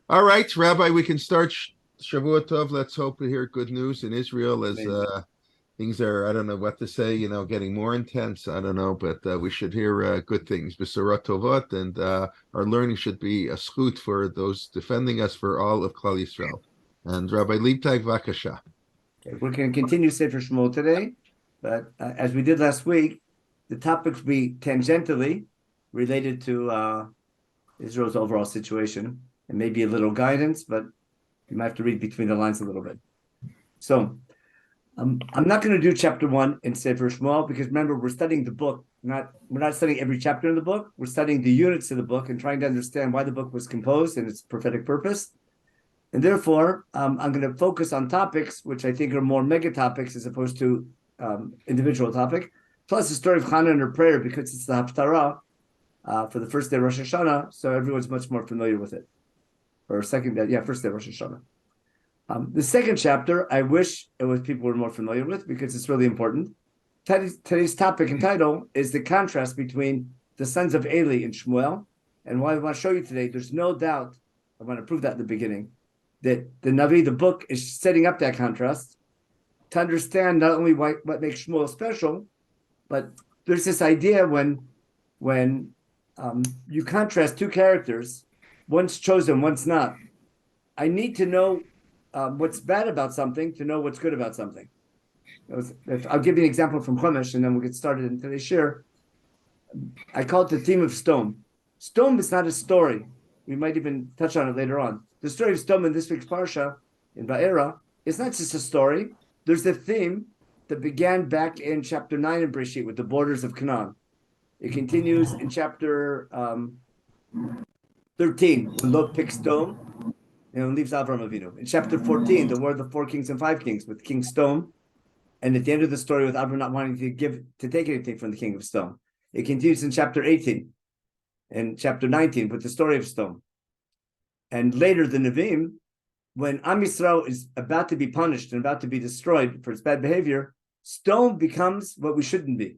All right, Rabbi, we can start Shavua Tov. Let's hope we hear good news in Israel as Amazing. things are, I don't know what to say, getting more intense. I don't know, but we should hear good things. Besorot Tovot, and our learning should be a schut for those defending us for all of Klal Yisrael. And Rabbi Leibtag, Vakasha. Okay, we're going to continue Sefer Shmuel today, but as we did last week, the topics will be tangentially related to Israel's overall situation and maybe a little guidance, but you might have to read between the lines a little bit. So I'm not going to do chapter 1 in Sefer Shmuel because remember, we're studying the book. We're not studying every chapter in the book. We're studying the units of the book and trying to understand why the book was composed and its prophetic purpose. And therefore, I'm going to focus on topics which I think are more mega topics as opposed to individual topic. Plus the story of Hannah and her prayer because it's the Haftarah for the first day of Rosh Hashanah, so everyone's much more familiar with it. Or second day, first day of Rosh Hashanah. The second chapter, I wish it was people were more familiar with because it's really important. Today's topic and title is the contrast between the sons of Eli and Shmuel. And what I want to show you today, there's no doubt, I want to prove that in the beginning, that the Navi, the book, is setting up that contrast to understand not only what makes Shmuel special, but there's this idea when you contrast two characters, one's chosen, one's not. I need to know what's bad about something to know what's good about something. I'll give you an example from Chumash, and then we'll get started in today's shir. I call it the theme of Stone. Stone is not a story. We might even touch on it later on. The story of Stone in this week's Parsha, in Ba'era, is not just a story. There's a theme that began back in chapter 9 in Breshit with the borders of Canaan. It continues in chapter 13, when Lot picks Stone and leaves Avram Avinu. In chapter 14, the war of the 4 kings and 5 kings with King Stone. And at the end of the story with Avram not wanting to take anything from the king of Stone. It continues in chapter 18 and chapter 19 with the story of Stone. And later the Nevi'im, when Am Yisrael is about to be punished and about to be destroyed for its bad behavior, Stone becomes what we shouldn't be.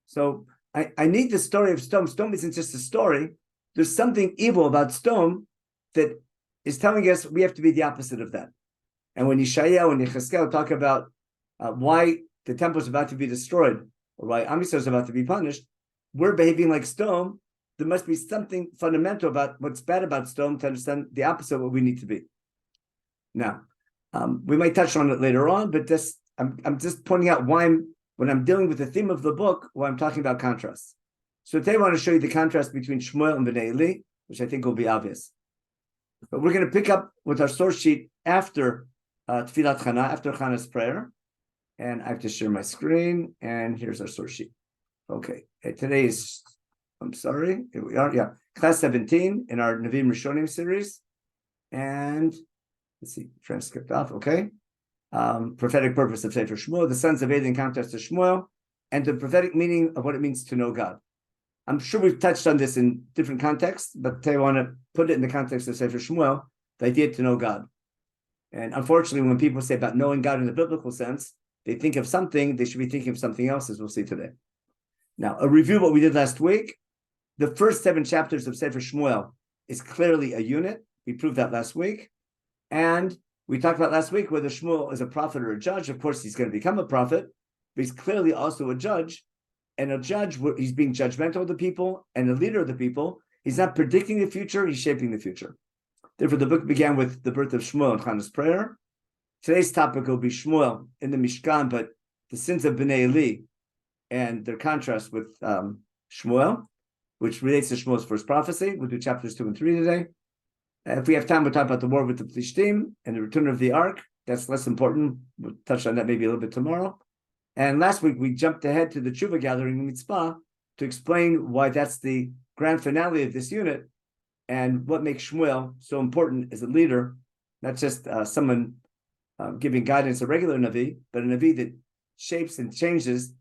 So I need the story of Stone. Stone isn't just a story. There's something evil about Stone that is telling us we have to be the opposite of that. And when Yeshayahu and Yechezkel talk about why the temple is about to be destroyed or why Am Yisrael is about to be punished, we're behaving like Stone. There must be something fundamental about what's bad about Stone to understand the opposite of what we need to be. Now, we might touch on it later on, but I'm just pointing out why when I'm dealing with the theme of the book, why I'm talking about contrast. So today I want to show you the contrast between Shmuel and Bnei Eli, which I think will be obvious. But we're going to pick up with our source sheet after Tfilat Chana, after Chana's prayer. And I have to share my screen, and here's our source sheet. Okay, today is, here we are, class 17 in our Nevi'im Rishonim series. And let's see, transcript off, okay. Prophetic purpose of Sefer Shmuel, the sons of Eli in contrast to Shmuel, and the prophetic meaning of what it means to know God. I'm sure we've touched on this in different contexts, but I want to put it in the context of Sefer Shmuel, the idea to know God. And unfortunately, when people say about knowing God in the biblical sense, they think of something, they should be thinking of something else, as we'll see today. Now, a review of what we did last week. The first 7 chapters of Sefer Shmuel is clearly a unit. We proved that last week. And we talked about last week whether Shmuel is a prophet or a judge. Of course, he's going to become a prophet, but he's clearly also a judge. And a judge, he's being judgmental of the people, and a leader of the people. He's not predicting the future, he's shaping the future. Therefore, the book began with the birth of Shmuel and Chana's prayer. Today's topic will be Shmuel in the Mishkan, but the sins of Bnei Eli and their contrast with Shmuel, which relates to Shmuel's first prophecy. We'll do chapters 2 and 3 today. If we have time, we'll talk about the war with the Plishtim and the return of the ark. That's less important. We'll touch on that maybe a little bit tomorrow. And last week, we jumped ahead to the Tshuva gathering in Mitzpah to explain why that's the grand finale of this unit and what makes Shmuel so important as a leader, not just someone giving guidance, a regular Navi, but a Navi that shapes and changes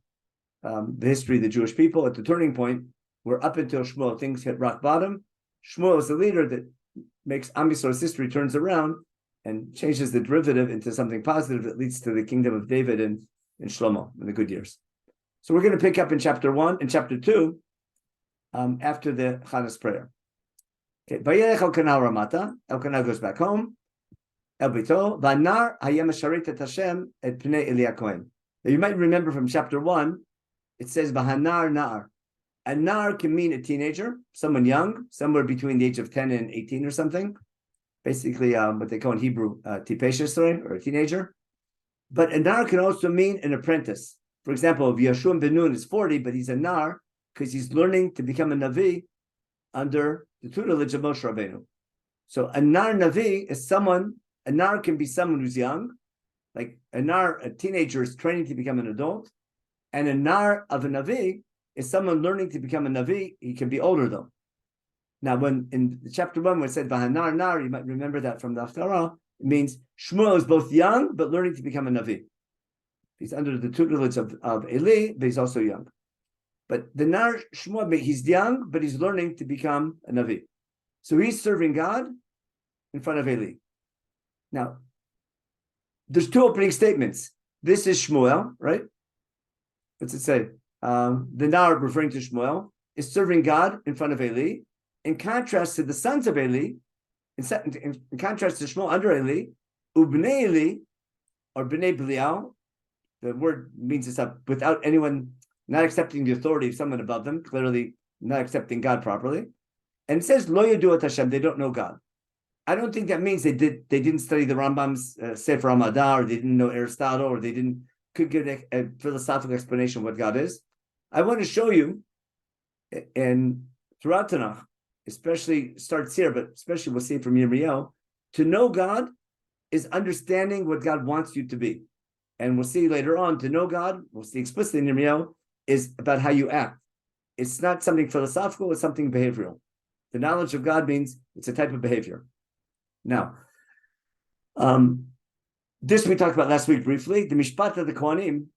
the history of the Jewish people at the turning point where up until Shmuel, things hit rock bottom. Shmuel is the leader that makes Am Yisrael's history turns around and changes the derivative into something positive that leads to the kingdom of David and Shlomo in the good years. So we're going to pick up in chapter 1 and chapter 2 after the Chana's prayer. Okay, Vayelech Elkanah Ramata. Elkanah goes back home. El Bito. Vanar Hayem Sharit et Hashem et Pnei Eli HaKohen. Now you might remember from chapter 1, it says Vahanar Nar. A nar can mean a teenager, someone young, somewhere between the age of 10 and 18 or something. Basically, what they call in Hebrew, tipeshes, or a teenager. But a nar can also mean an apprentice. For example, if Yeshua ben Nun is 40, but he's a nar because he's learning to become a Navi under the tutelage of Moshe Rabbeinu. So a nar Navi is someone, a nar can be someone who's young, like a nar, a teenager is training to become an adult, and a nar of a Navi is someone learning to become a Navi. He can be older though. Now, when in chapter 1, when it said Vahanar Nar, you might remember that from the Haftarah, it means Shmuel is both young, but learning to become a Navi. He's under the tutelage of Eli, but he's also young. But the Nar Shmuel, he's young, but he's learning to become a Navi. So he's serving God in front of Eli. Now, there's two opening statements. This is Shmuel, right? What's it say? The Nar, referring to Shmuel, is serving God in front of Eli. In contrast to the sons of Eli, in contrast to Shmuel under Eli, Ubnei Eli, or Bnei Belial, the word means it's up without anyone, not accepting the authority of someone above them, clearly not accepting God properly. And it says, Lo Yadu et Hashem, they don't know God. I don't think that means they didn't study the Rambam's Sefer Hamadah, or they didn't know Aristotle, or they could give a philosophical explanation of what God is. I want to show you, and throughout Tanakh, especially starts here, but especially we'll see it from Yirmiyahu, to know God is understanding what God wants you to be. And we'll see later on, to know God, we'll see explicitly in Yirmiyahu, is about how you act. It's not something philosophical, it's something behavioral. The knowledge of God means it's a type of behavior. Now, this we talked about last week briefly. The mishpat of the Kohanim,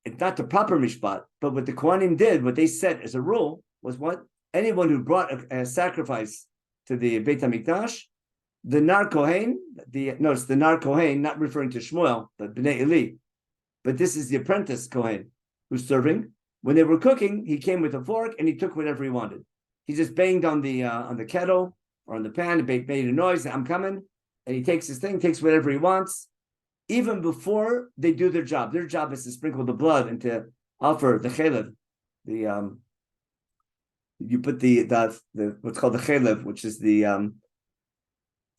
it's not the proper mishpat, but what the Kohanim did, what they set as a rule, was what? Anyone who brought a sacrifice to the Beit HaMikdash, the Nar Kohen, notice the Nar Kohen, not referring to Shmuel, but Bnei Eli, but this is the apprentice Kohen who's serving. When they were cooking, he came with a fork and he took whatever he wanted. He just banged on the kettle or on the pan, and made a noise, I'm coming, and he takes his thing, takes whatever he wants, even before they do their job. Their job is to sprinkle the blood and to offer the chelev, you put the what's called the chelev, which is the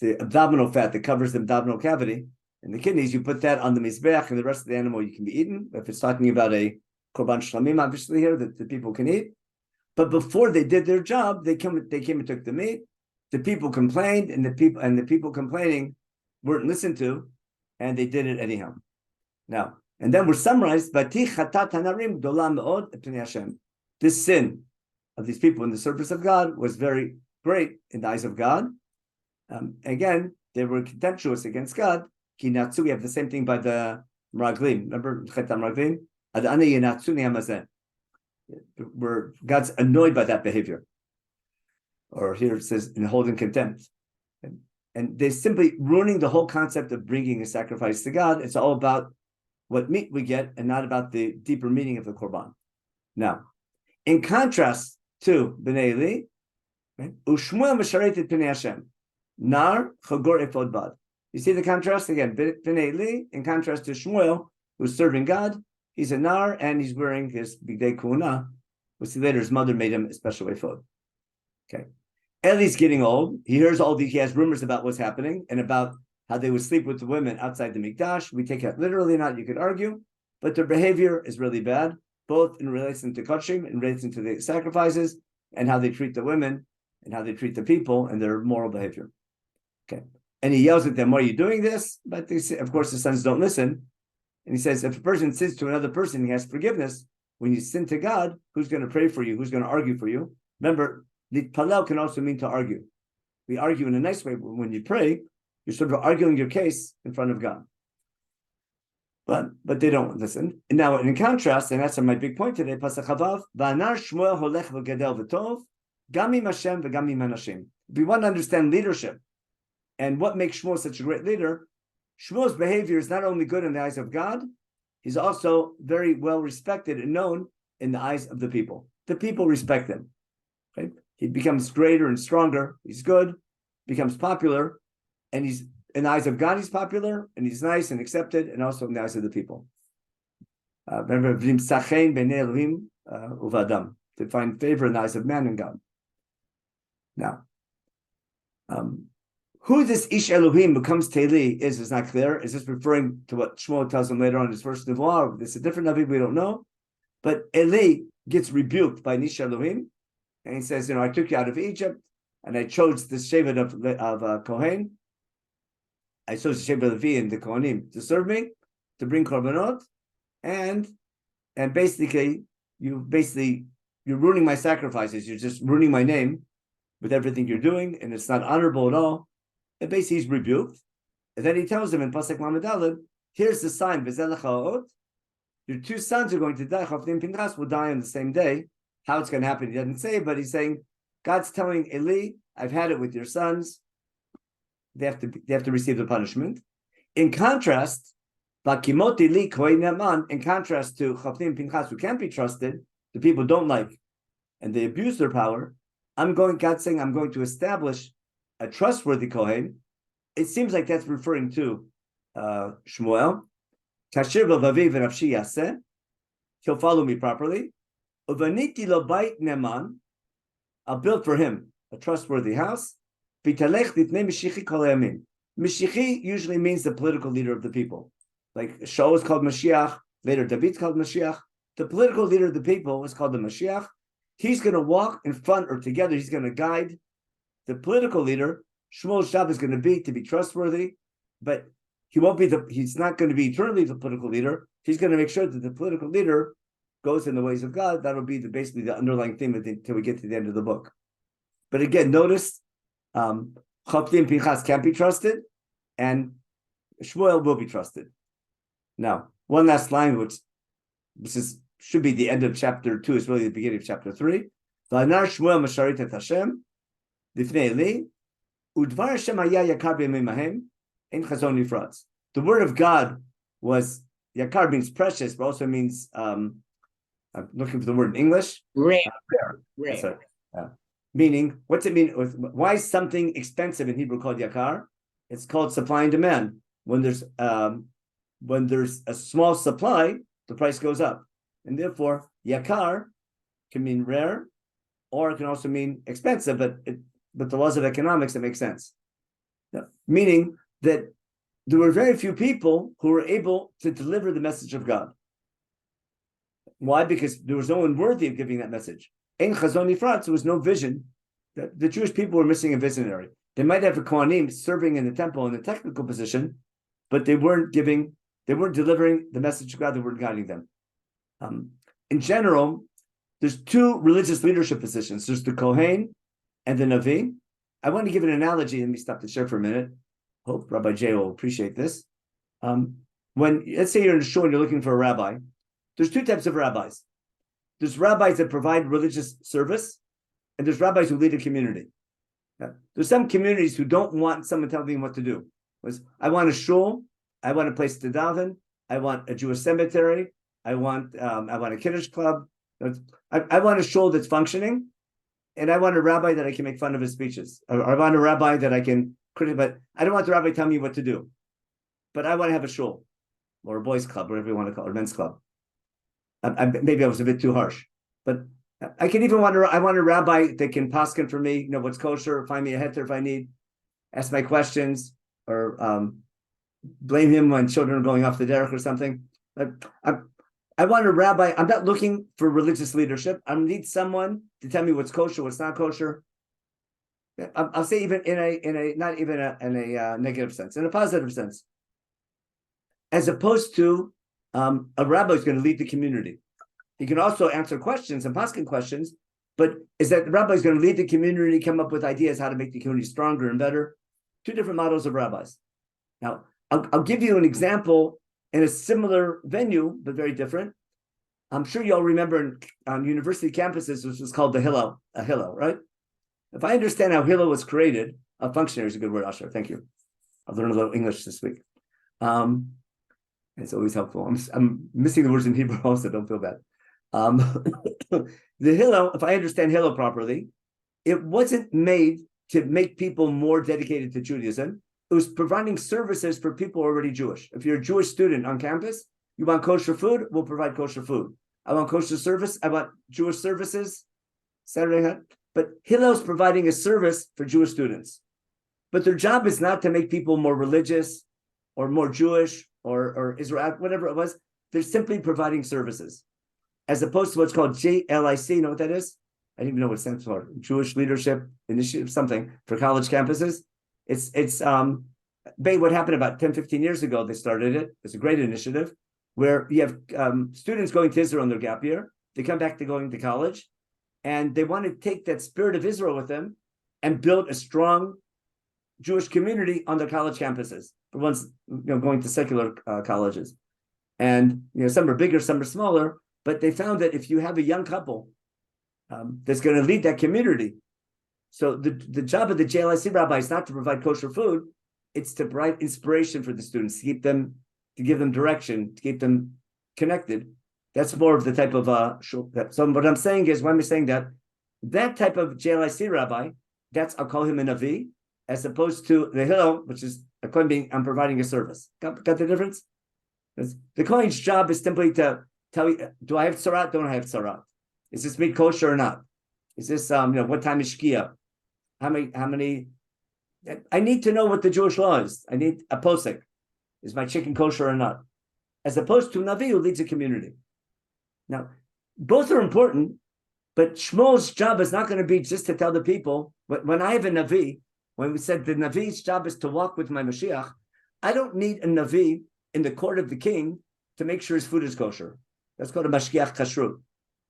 abdominal fat that covers the abdominal cavity and the kidneys. You put that on the mizbeach, and the rest of the animal you can be eaten. If it's talking about a korban shlamim, obviously here that the people can eat. But before they did their job, they came and took the meat. The people complained, and the people complaining weren't listened to, and they did it anyhow. Now, and then we're summarized, this sin of these people in the service of God was very great in the eyes of God. Again, they were contemptuous against God. We have the same thing by the Meraglim. Remember Chet HaMeraglim? Where God's annoyed by that behavior. Or here it says, in holding contempt. And they're simply ruining the whole concept of bringing a sacrifice to God. It's all about what meat we get and not about the deeper meaning of the korban. Now, in contrast to Bnei Eli, Ushmuel Mesharetet Pnei Hashem, Nar Chagor Ephod Bad. You see the contrast again? Bnei Eli, in contrast to Shmuel, who's serving God, he's a Nar and he's wearing his Bigdei Kuhuna. We'll see later his mother made him a special ephod. Okay. Eli's getting old. He hears he has rumors about what's happening and about how they would sleep with the women outside the Mikdash. We take that literally or not, you could argue, but their behavior is really bad, both in relation to kachim, in relation to the sacrifices, and how they treat the women, and how they treat the people, and their moral behavior. Okay. And he yells at them, why are you doing this? But they say, of course, the sons don't listen. And he says, if a person sins to another person, he has forgiveness. When you sin to God, who's going to pray for you? Who's going to argue for you? Remember, the palel can also mean to argue. We argue in a nice way. When you pray, you're sort of arguing your case in front of God. But they don't listen. And now, in contrast, and that's my big point today, Pasach Havav, V'anar Shmuel holech v'gedel v'tov, gam im Hashem v'gam im Menachem. If we want to understand leadership and what makes Shmuel such a great leader, Shmuel's behavior is not only good in the eyes of God, he's also very well respected and known in the eyes of the people. The people respect him. Right? He becomes greater and stronger. He's good. becomes popular, and he's in the eyes of God, he's popular, and he's nice and accepted, and also in the eyes of the people. Remember, to find favor in the eyes of man and God. Now, who this Ish Elohim becomes Teli is not clear. Is this referring to what Shmuel tells him later on in his first Nevuah? It's a different Navi, we don't know. But Eli gets rebuked by Ish Elohim, and he says, I took you out of Egypt, and I chose the Shevet of Kohen. I chose the Shevet of Levi and the Kohanim to serve me, to bring korbanot, and basically you're ruining my sacrifices. You're just ruining my name with everything you're doing, and it's not honorable at all. And basically he's rebuked. And then he tells him in Pasuk Lamed Aleph, here's the sign, your two sons are going to die, Chofni and Pinchas will die on the same day. How it's going to happen, he doesn't say, but he's saying, God's telling Eli, I've had it with your sons. They have to receive the punishment. In contrast, in contrast to Chofni and Pinchas, who can't be trusted, the people don't like, and they abuse their power, God's saying, I'm going to establish a trustworthy Kohen. It seems like that's referring to Shmuel. He'll follow me properly. I'll build for him a trustworthy house. Mishichi usually means the political leader of the people. Like Shaul is called Mashiach, later David's called Mashiach. The political leader of the people is called the Mashiach. He's going to walk in front or together. He's going to guide the political leader. Shmuel's job is going to be trustworthy, but he's not going to be eternally the political leader. He's going to make sure that the political leader goes in the ways of God. That'll be basically the underlying theme until we get to the end of the book. But again, notice Chofni and Pinchas can't be trusted, and Shmuel will be trusted. Now, one last line, which should be the end of chapter 2, is really the beginning of chapter 3. V'anar Shmuel masharit et Hashem lifnei Eli udvar Hashem haya yakar b'yemei ein chazon nifratz. The word of God was, yakar means precious, but also means, I'm looking for the word in English. Rare. Rare. Meaning, what's it mean? Why is something expensive in Hebrew called yakar? It's called supply and demand. When there's a small supply, the price goes up. And therefore, yakar can mean rare, or it can also mean expensive, but the laws of economics, that makes sense. Meaning that there were very few people who were able to deliver the message of God. Why? Because there was no one worthy of giving that message. Ein chazon nifratz, there was no vision. The Jewish people were missing a visionary. They might have a Kohanim serving in the temple in a technical position, but they weren't delivering the message of God, they weren't guiding them. In general, there's two religious leadership positions. There's the Kohen and the Navi. I want to give an analogy. Let me stop the share for a minute. Hope Rabbi Jay will appreciate this. Let's say you're in a shul and you're looking for a rabbi, there's two types of rabbis. There's rabbis that provide religious service, and there's rabbis who lead a community. There's some communities who don't want someone telling them what to do. I want a shul, I want a place to daven, I want a Jewish cemetery, I want a Kiddush club. I want a shul that's functioning, and I want a rabbi that I can make fun of his speeches. Or I want a rabbi that I can criticize, but I don't want the rabbi telling me what to do. But I want to have a shul, or a boys' club, whatever you want to call it, or a men's club. Maybe I was a bit too harsh, but I can even I want a rabbi that can paskin for me, what's kosher, find me a heter if I need, ask my questions, or blame him when children are going off the derech or something. I want a rabbi. I'm not looking for religious leadership. I need someone to tell me what's kosher, what's not kosher. I'll say even in a not even in a negative sense, in a positive sense, as opposed to a rabbi who's going to lead the community. He can also answer questions and paskin questions, but is that the rabbi is going to lead the community, come up with ideas how to make the community stronger and better? Two different models of rabbis. Now, I'll give you an example in a similar venue, but very different. I'm sure you all remember on university campuses, which was called a Hillel, right? If I understand how Hillel was created, a functionary is a good word, Asher. Thank you. I've learned a little English this week. It's always helpful. I'm missing the words in Hebrew also, don't feel bad. The Hillel, if I understand Hillel properly, it wasn't made to make people more dedicated to Judaism. It was providing services for people already Jewish. If you're a Jewish student on campus, you want kosher food, we'll provide kosher food. I want kosher service, I want Jewish services, Saturday night. But Hillel's providing a service for Jewish students. But their job is not to make people more religious or more Jewish or Israel, whatever it was. They're simply providing services. As opposed to what's called JLIC, you know what that is? I don't even know what it stands for. Jewish Leadership Initiative, something for college campuses. It's what happened about 10, 15 years ago, they started it. It's a great initiative where you have students going to Israel in their gap year. They come back to going to college, and they want to take that spirit of Israel with them and build a strong Jewish community on their college campuses for ones going to secular colleges. And some are bigger, some are smaller, but they found that if you have a young couple that's going to lead that community, so the job of the JLIC rabbi is not to provide kosher food, it's to provide inspiration for the students, to give them direction, to keep them connected. That's more of the type of so what I'm saying is, when I'm saying that type of JLIC rabbi, I'll call him a Navi, as opposed to the Hillel, which is a Kohen being, I'm providing a service. Got the difference? The Kohen's job is simply to tell you, do I have tzarat? Don't I have tzarat? Is this meat kosher or not? Is this what time is shkia? How many? I need to know what the Jewish law is. I need a posek. Is my chicken kosher or not? As opposed to Navi, who leads a community. Now, both are important, but Shmuel's job is not going to be just to tell the people. When I have a Navi, when we said the Navi's job is to walk with my Mashiach, I don't need a Navi in the court of the king to make sure his food is kosher. That's called a Mashgiach Kashrut.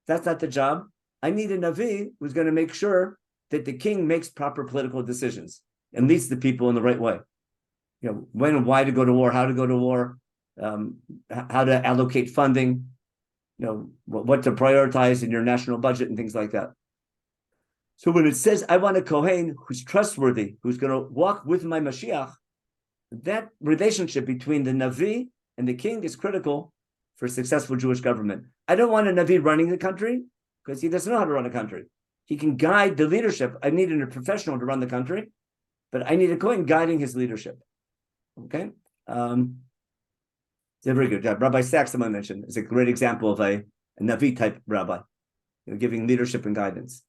That's not the job. I need a Navi who's going to make sure that the king makes proper political decisions and leads the people in the right way. When and why to go to war, how to go to war, how to allocate funding, what to prioritize in your national budget and things like that. So when it says, I want a Kohen who's trustworthy, who's going to walk with my Mashiach, that relationship between the Navi and the king is critical for a successful Jewish government. I don't want a Navi running the country because he doesn't know how to run a country. He can guide the leadership. I need a professional to run the country, but I need a Kohen guiding his leadership. Okay? It's a very good job. Rabbi Sachs, someone mentioned, is a great example of a Navi type rabbi, giving leadership and guidance.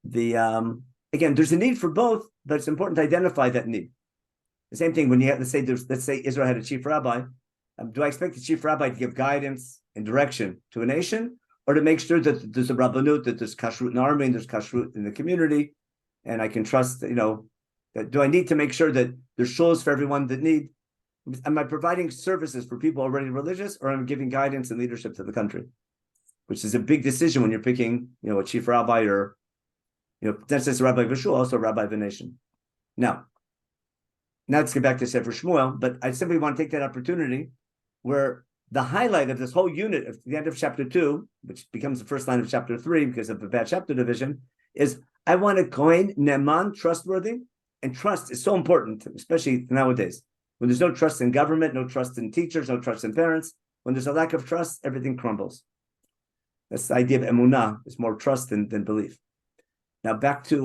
Again, there's a need for both, but it's important to identify that need. The same thing when you have, let's say Israel had a chief rabbi. Do I expect the chief rabbi to give guidance and direction to a nation, or to make sure that there's a rabbanut, that there's kashrut in the army and there's kashrut in the community, and I can trust, that do I need to make sure that there's shuls for everyone that need? Am I providing services for people already religious, or am I giving guidance and leadership to the country? Which is a big decision when you're picking, a chief rabbi, or, not just a rabbi of a shul, also a rabbi of a nation. Now let's get back to Sefer Shmuel, but I simply want to take that opportunity where the highlight of this whole unit at the end of chapter 2, which becomes the first line of chapter 3 because of the bad chapter division, is I want a Kohen Ne'eman, trustworthy, and trust is so important, especially nowadays. When there's no trust in government, no trust in teachers, no trust in parents, when there's a lack of trust, everything crumbles. That's the idea of emunah, is more trust than belief. Now back to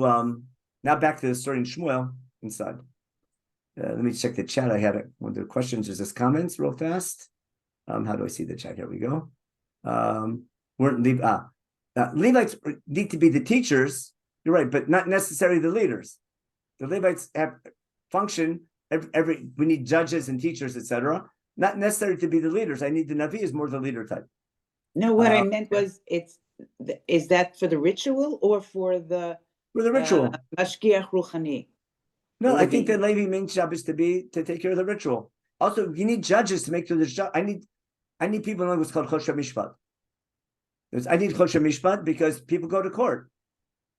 the story in Shmuel inside. Let me check the chat. I had one of the questions. Is this comments real fast? How do I see the chat? Here we go. Levites need to be the teachers. You're right, but not necessarily the leaders. The Levites have function. We need judges and teachers, etc. Not necessarily to be the leaders. I need the Navi is more the leader type. No, what I meant was, is that for the ritual or for the ritual? Mashgiach Ruchani. No, I think the Levi main job is to take care of the ritual. Also, you need judges to make sure this job. I need people knowing what's called Choshe Mishpat. I need Choshe Mishpat because people go to court,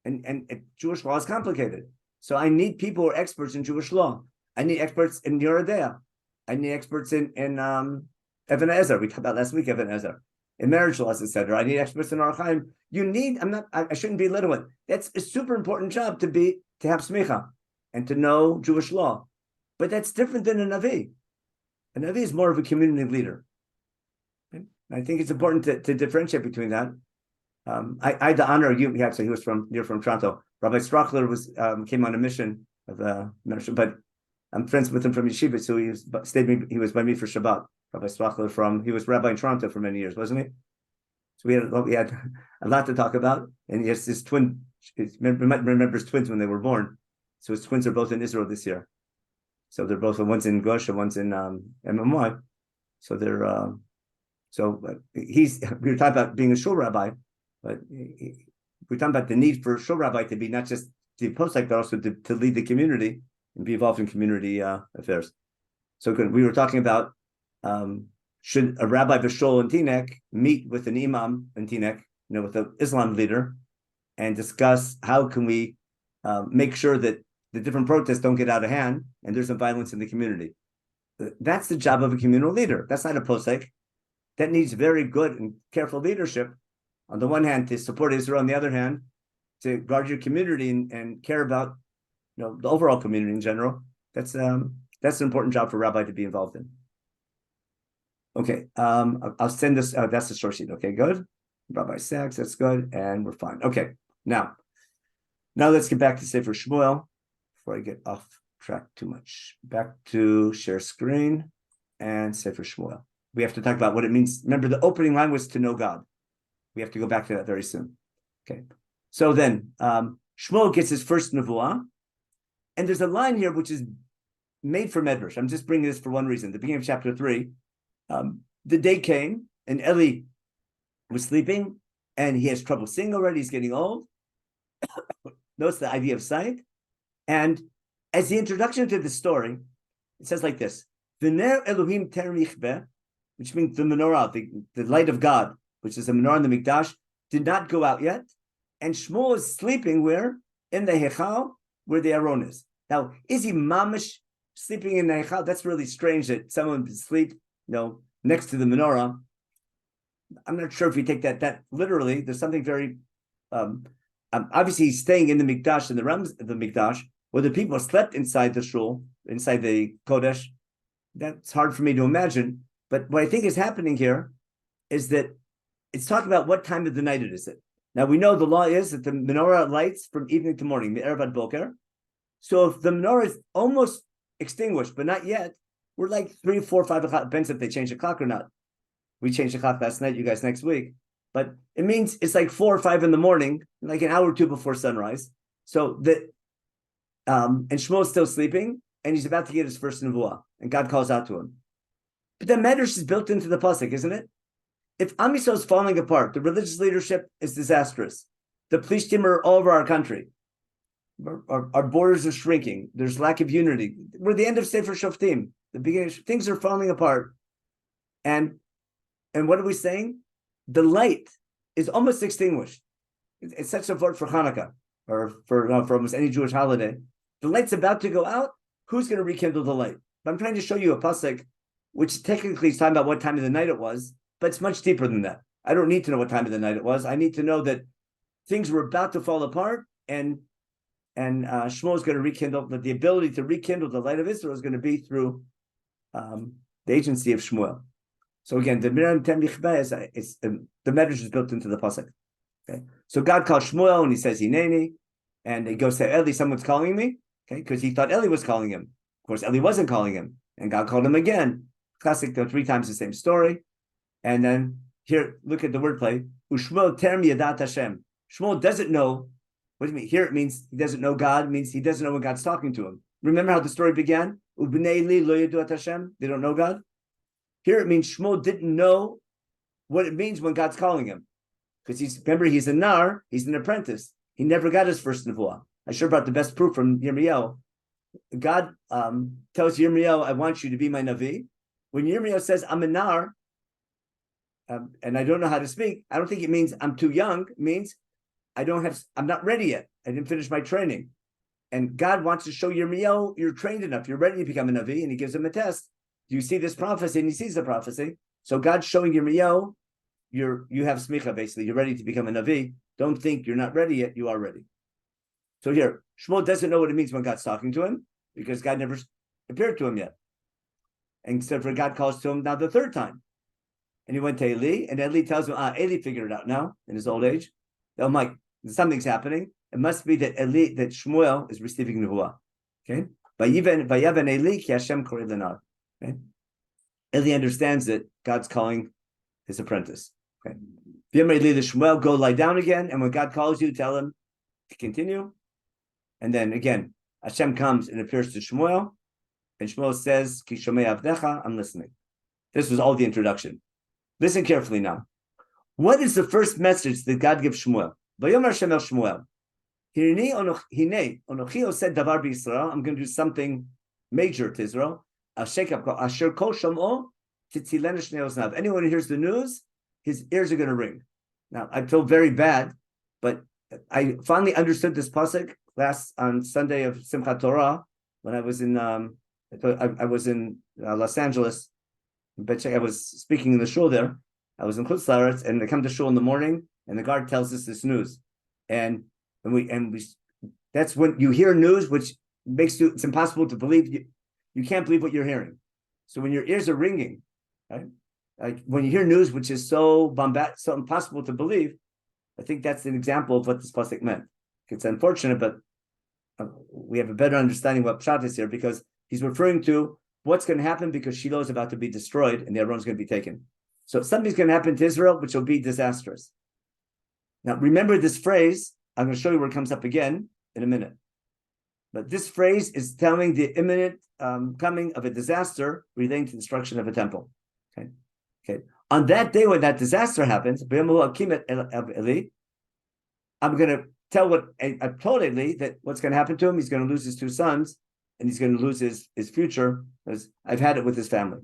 and Jewish law is complicated. So I need people who are experts in Jewish law. I need experts in Yerodea. I need experts in Even Ezer. We talked about last week Even Ezer. In marriage laws, etc. I need experts in Archaim. I shouldn't be little with. That's a super important job to have smicha and to know Jewish law. But that's different than a Navi. A Navi is more of a community leader. Okay? I think it's important to differentiate between that. I had the honor, you're from Toronto, Rabbi Strachler came on a mission of Menachem, but I'm friends with him from yeshiva, so he was by me for Shabbat. Rabbi Strachler he was rabbi in Toronto for many years, wasn't he? So we had a lot to talk about, and he has his twin. Remember his twins when they were born. So his twins are both in Israel this year. So they're both, one's in Gush and one's in MMY. So they're we were talking about being a shul rabbi, but we're talking about the need for a shul rabbi to be not just to post like, but also to lead the community and be involved in community affairs. So we were talking about should a rabbi of a shul in Teaneck meet with an imam in Teaneck, with an Islam leader, and discuss how can we make sure that the different protests don't get out of hand and there's some violence in the community. That's the job of a communal leader. That's not a posek. That needs very good and careful leadership. On the one hand, to support Israel. On the other hand, to guard your community and care about the overall community in general. That's an important job for a rabbi to be involved in. Okay, I'll send this. That's the source sheet. Okay, good. Rabbi Sachs, that's good, and we're fine. Okay, now let's get back to Sefer Shmuel before I get off track too much. Back to share screen and Sefer Shmuel. We have to talk about what it means. Remember, the opening line was to know God. We have to go back to that very soon. Okay, so then Shmuel gets his first nevuah, and there's a line here which is made for Medrash. I'm just bringing this for one reason. The beginning of chapter 3, the day came, and Eli was sleeping, and he has trouble seeing already. He's getting old. Notice the idea of sight. And as the introduction to the story, it says like this: V'ner Elohim ter michbeh, which means the menorah, the light of God, which is the menorah in the Mikdash, did not go out yet. And Shmuel is sleeping where? In the Hechal, where the Aron is. Now, is he mamish sleeping in the Hechal? That's really strange that someone would sleep, next to the menorah. I'm not sure if you take that literally. There's something very obviously he's staying in the Mikdash, in the realms of the Mikdash, where the people slept inside the shul, inside the Kodesh. That's hard for me to imagine. But what I think is happening here is that it's talking about what time of the night it is. Now we know the law is that the menorah lights from evening to morning, the Erev ad Boker. So if the menorah is almost extinguished, but not yet, we're like 3, 4, 5 o'clock. Depends if they change the clock or not. We changed the clock last night, you guys next week. But it means it's like 4 or 5 in the morning, like an hour or two before sunrise. So that and Shmuel's still sleeping, and he's about to get his first nevuah, and God calls out to him. But the medrash is built into the pasuk, isn't it? If Am Yisrael is falling apart, the religious leadership is disastrous. The plishtim are all over our country. Our borders are shrinking. There's lack of unity. We're at the end of Sefer Shoftim. The beginning, things are falling apart. And what are we saying? The light is almost extinguished. It's such a word for Hanukkah or for almost any Jewish holiday. The light's about to go out. Who's going to rekindle the light? But I'm trying to show you a pasuk, which technically is talking about what time of the night it was, but it's much deeper than that. I don't need to know what time of the night it was. I need to know that things were about to fall apart, and Shmuel is going to rekindle, that the ability to rekindle the light of Israel is going to be through the agency of Shmuel. So again, the Miriam Tem Lichbeh is the medrash is built into the pasuk. Okay, so God calls Shmuel and he says Hineni, and he goes to Eli, someone's calling me. Okay, because he thought Eli was calling him. Of course, Eli wasn't calling him, and God called him again. Classic, 3 times the same story. And then here, look at the wordplay. Ushmuel term yadat Hashem. Shmuel doesn't know. What do you mean? Here it means he doesn't know God. It means he doesn't know when God's talking to him. Remember how the story began? Ubnei li lo yaduat Hashem. They don't know God. Here it means Shmuel didn't know what it means when God's calling him, because he's a nar. He's an apprentice. He never got his first nevuah. I sure brought the best proof from Yirmiyahu. God tells Yirmiyahu, "I want you to be my navi." When Yirmiyahu says, "I'm a nar," and I don't know how to speak, I don't think it means I'm too young. It means I'm not ready yet. I didn't finish my training. And God wants to show Yirmiyahu, you're trained enough. You're ready to become a navi, and He gives him a test. Do you see this prophecy? And he sees the prophecy. So God's showing Yirmiyahu, you have smicha, basically. You're ready to become a navi. Don't think you're not ready yet. You are ready. So here, Shmuel doesn't know what it means when God's talking to him, because God never appeared to him yet. And except for God calls to him now the 3rd time. And he went to Eli, and Eli tells him, Eli figured it out now in his old age. Oh, Mike, something's happening. it must be that Shmuel is receiving nevuah. Okay, Vayaven Eli ki Hashem korei lenar. Okay, Eli understands that God's calling his apprentice. Okay, V'yomer Eli to Shmuel, go lie down again, and when God calls you, tell him to continue. And then again, Hashem comes and appears to Shmuel, and Shmuel says, Ki shomei avdecha, I'm listening. This was all the introduction. Listen carefully now. What is the first message that God gives Shmuel? Vayomer Hashem el Shmuel. Hine onochi said davar b'Yisrael. I'm going to do something major to Israel. Asher kol shomo titzilena shnei oznav. Anyone who hears the news, his ears are going to ring. Now, I feel very bad, but I finally understood this pasuk on Sunday of Simchat Torah when I was in Los Angeles. I was speaking in the shul there. I was in Chutz La'aretz, and I come to shul in the morning, and the guard tells us this news, and we that's when you hear news which makes it's impossible to believe. You can't believe what you're hearing. So when your ears are ringing, right? Like when you hear news which is so so impossible to believe, I think that's an example of what this pasuk meant. It's unfortunate, but we have a better understanding what pshat is here, because he's referring to what's going to happen because Shiloh is about to be destroyed and everyone's going to be taken. So something's going to happen to Israel which will be disastrous. Now remember this phrase. I'm going to show you where it comes up again in a minute. But this phrase is telling the imminent coming of a disaster relating to the destruction of a temple. Okay. On that day when that disaster happens, I'm going to tell I've told Eli that what's going to happen to him. He's going to lose his two sons, and he's going to lose his future, because I've had it with his family.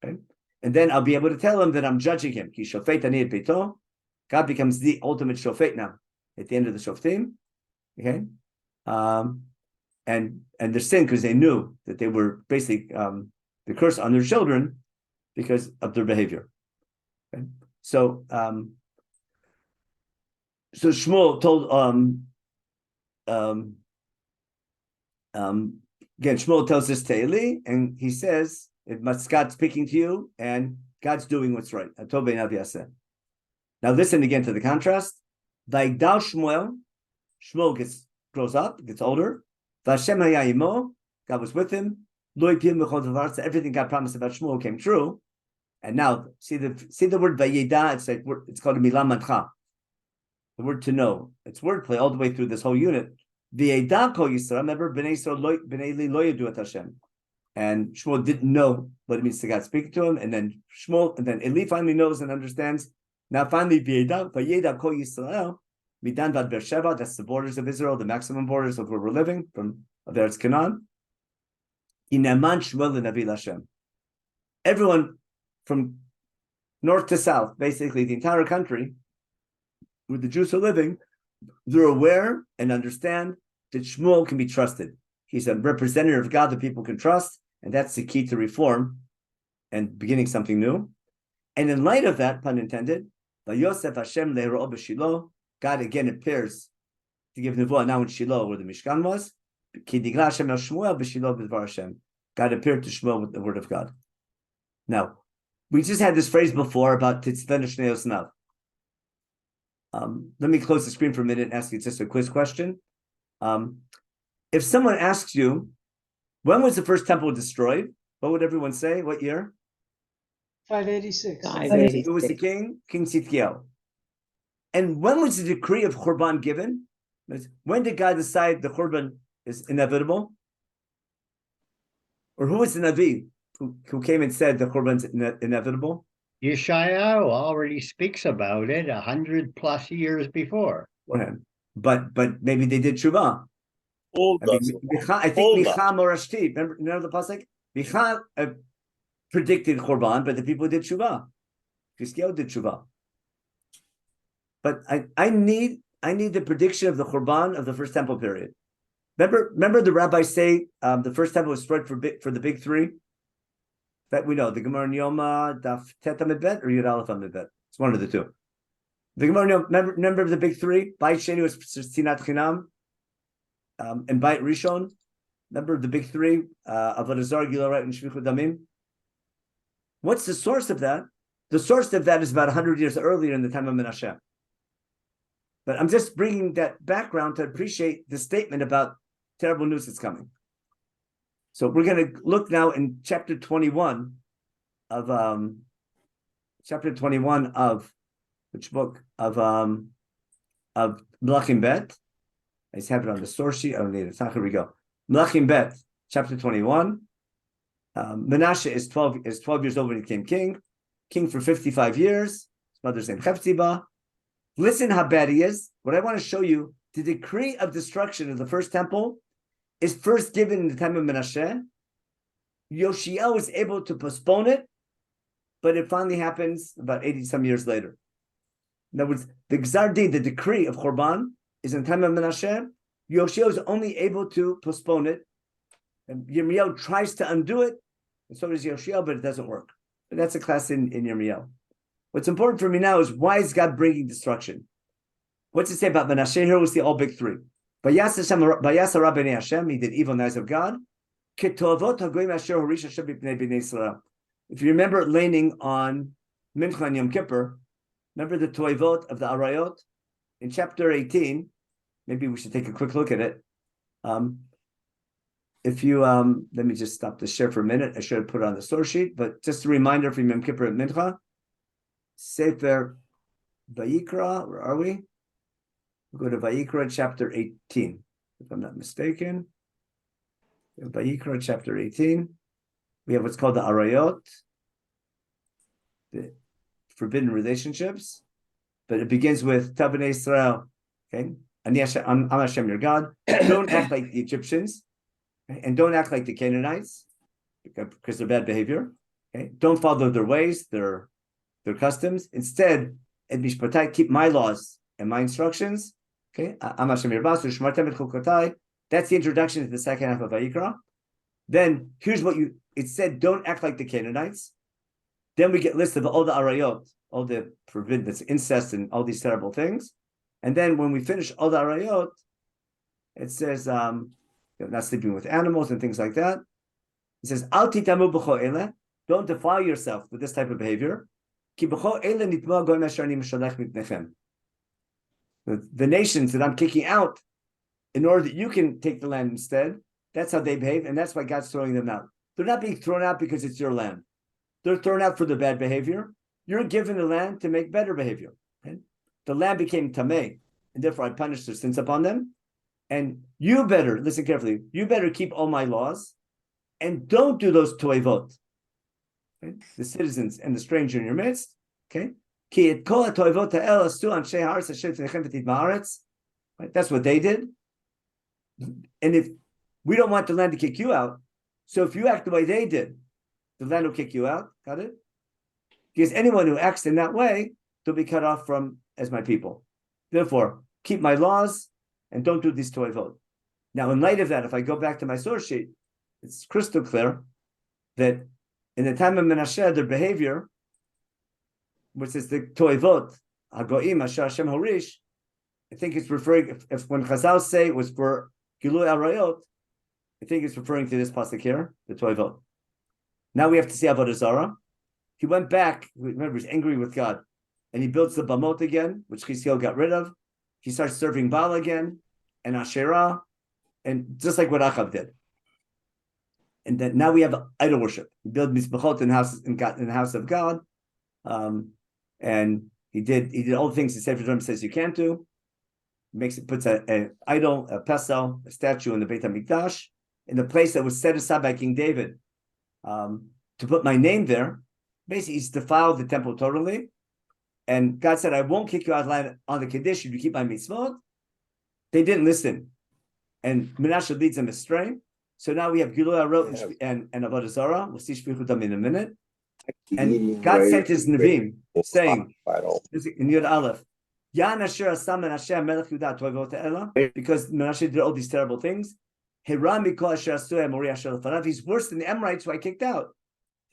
Okay? And then I'll be able to tell him that I'm judging him. God becomes the ultimate shofet now at the end of the shoftim. Okay, and their sin, because they knew that they were basically the curse on their children because of their behavior. Okay? So Shmuel told again, Shmuel tells this to Eli, and he says, "It must God's speaking to you, and God's doing what's right." Now listen again to the contrast. Shmuel grows up, gets older. God was with him. Everything God promised about Shmuel came true. And now see the word vayeda. It's called a milah madcha. The word to know. It's wordplay all the way through this whole unit. Vayeda kol Yisrael. Remember, bnei Eli lo yadu et Hashem. And Shmuel didn't know what it means to God speaking to him. And then Eli finally knows and understands. Now finally, vayeda kol Yisrael. Midan vad Beersheba, that's the borders of Israel, the maximum borders of where we're living, from Eretz Canaan. Inaman Shmuel Navi Hashem. Everyone from north to south, basically the entire country, where the Jews are living, they're aware and understand that Shmuel can be trusted. He's a representative of God that people can trust, and that's the key to reform and beginning something new. And in light of that, pun intended, Vayosef Hashem le'ero b'Shiloh, God again appears to give nevuah now in Shiloh, where the Mishkan was. God appeared to Shmuel with the word of God. Now, we just had this phrase before about titzvena shnei osnav. Let me close the screen for a minute and ask you just a quiz question. If someone asks you, when was the first temple destroyed? What would everyone say? What year? 586. Who was the king? King Tzidkiyahu. And when was the decree of Churban given? When did God decide the Churban is inevitable? Or who was the Navi who came and said the Churban is inevitable? Yeshayahu already speaks about it 100+ years before. But maybe they did tshuva. I think Micha Morashti, remember the pasuk? Micha predicted Churban, but the people did tshuva. Tzidkiyahu did tshuva. But I need the prediction of the Churban of the first temple period. Remember the rabbis say the first temple was destroyed for the big three? That we know, the Gemara in Yoma, Daf Tet Amid-Bet, or Yud Aleph Amid-Bet. It's one of the two. The Gemara in Yoma, remember the big three? Bait Sheni was Sinat Chinam, and Bait Rishon. Remember the big three? Avodah Zarah, Gilui Arayot, and Shvichut Damim. What's the source of that? The source of that is about 100 years earlier in the time of Menachem. But I'm just bringing that background to appreciate the statement about terrible news that's coming. So we're going to look now in chapter 21 of which book of Menachem Bet. I just have it on the source sheet. I don't need it. Here we go. Menachem Bet, chapter 21. Menashe is 12 years old when he became king for 55 years. His mother's name Hephzibah. Listen how bad he is. What I want to show you, the decree of destruction of the first temple is first given in the time of Menashe. Yoshia was able to postpone it, but it finally happens about 80 some years later. In other words, the Gzar Din, the decree of Korban, is in the time of Menashe. Yoshia is only able to postpone it. And Yirmiyahu tries to undo it, and so does Yoshia, but it doesn't work. But that's a class in Yirmiyahu. What's important for me now is, why is God bringing destruction? What's it say about Menashe? Here we see all big three. Vayasa Rabbi Hashem, he did evil in the eyes of God. If you remember laning on Mincha and Yom Kippur, remember the toivot of the arayot? In chapter 18, maybe we should take a quick look at it. If you, let me just stop the share for a minute. I should have put it on the source sheet, but just a reminder from Yom Kippur and Mincha. Sefer Vayikra, where are we? We'll go to Vayikra chapter 18, if I'm not mistaken. Vayikra chapter 18. We have what's called the Arayot, the forbidden relationships. But it begins with Tabnei Israel. Okay, I'm Hashem your God. Don't act like the Egyptians, okay? And don't act like the Canaanites, because they're bad behavior. Okay, don't follow their ways, their customs. Instead, and mishpatai, keep my laws and my instructions. Okay, I'm Hashem your boss. That's the introduction to the second half of Vayikra. Then here's what it said: don't act like the Canaanites. Then we get list of all the arayot, all the forbidden, that's incest and all these terrible things. And then when we finish all the arayot, it says not sleeping with animals and things like that. It says al titamu b'cho ele, don't defile yourself with this type of behavior. Ki b'cho ele nitma goyim asher ani mishalech mitnechem. The nations that I'm kicking out, in order that you can take the land instead, that's how they behave, and that's why God's throwing them out. They're not being thrown out because it's your land. They're thrown out for their bad behavior. You're given the land to make better behavior. Okay? The land became tameh, and therefore I punished their sins upon them. And you better, listen carefully, you better keep all my laws, and don't do those toivot. Okay? The citizens and the stranger in your midst. Okay? Right? That's what they did. And if we don't want the land to kick you out, so if you act the way they did, the land will kick you out. Got it? Because anyone who acts in that way, they'll be cut off from as my people. Therefore, keep my laws and don't do these toivot. Now, in light of that, if I go back to my source sheet, it's crystal clear that in the time of Menashe, their behavior, which is the toivot, hagoim, asher Hashem horish, I think it's referring, if when Chazal say it was for Gilui Arayot, I think it's referring to this pasuk here, the toivot. Now we have to see Avodah Zarah. He went back, remember, he's angry with God, and he builds the Bamot again, which Chizkiel got rid of. He starts serving Baal again, and Asherah, and just like what Achav did. And then now we have idol worship. He built Mizbachot in the house of God, and he did all the things the Sefer Dvarim says you can't do. Puts an idol, a pesel, a statue in the Beit HaMikdash, in the place that was set aside by King David, to put my name there. Basically, he's defiled the temple totally. And God said, I won't kick you out of line on the Kaddish if you keep my mitzvot. They didn't listen. And Menashe leads them astray. So now we have Gilui Arayot and Avodah Zarah. We'll see Shfichutam in a minute. And God sent his Nevi'im, saying, in Yud Aleph, because Menashe did all these terrible things. He's worse than the Amorites who I kicked out.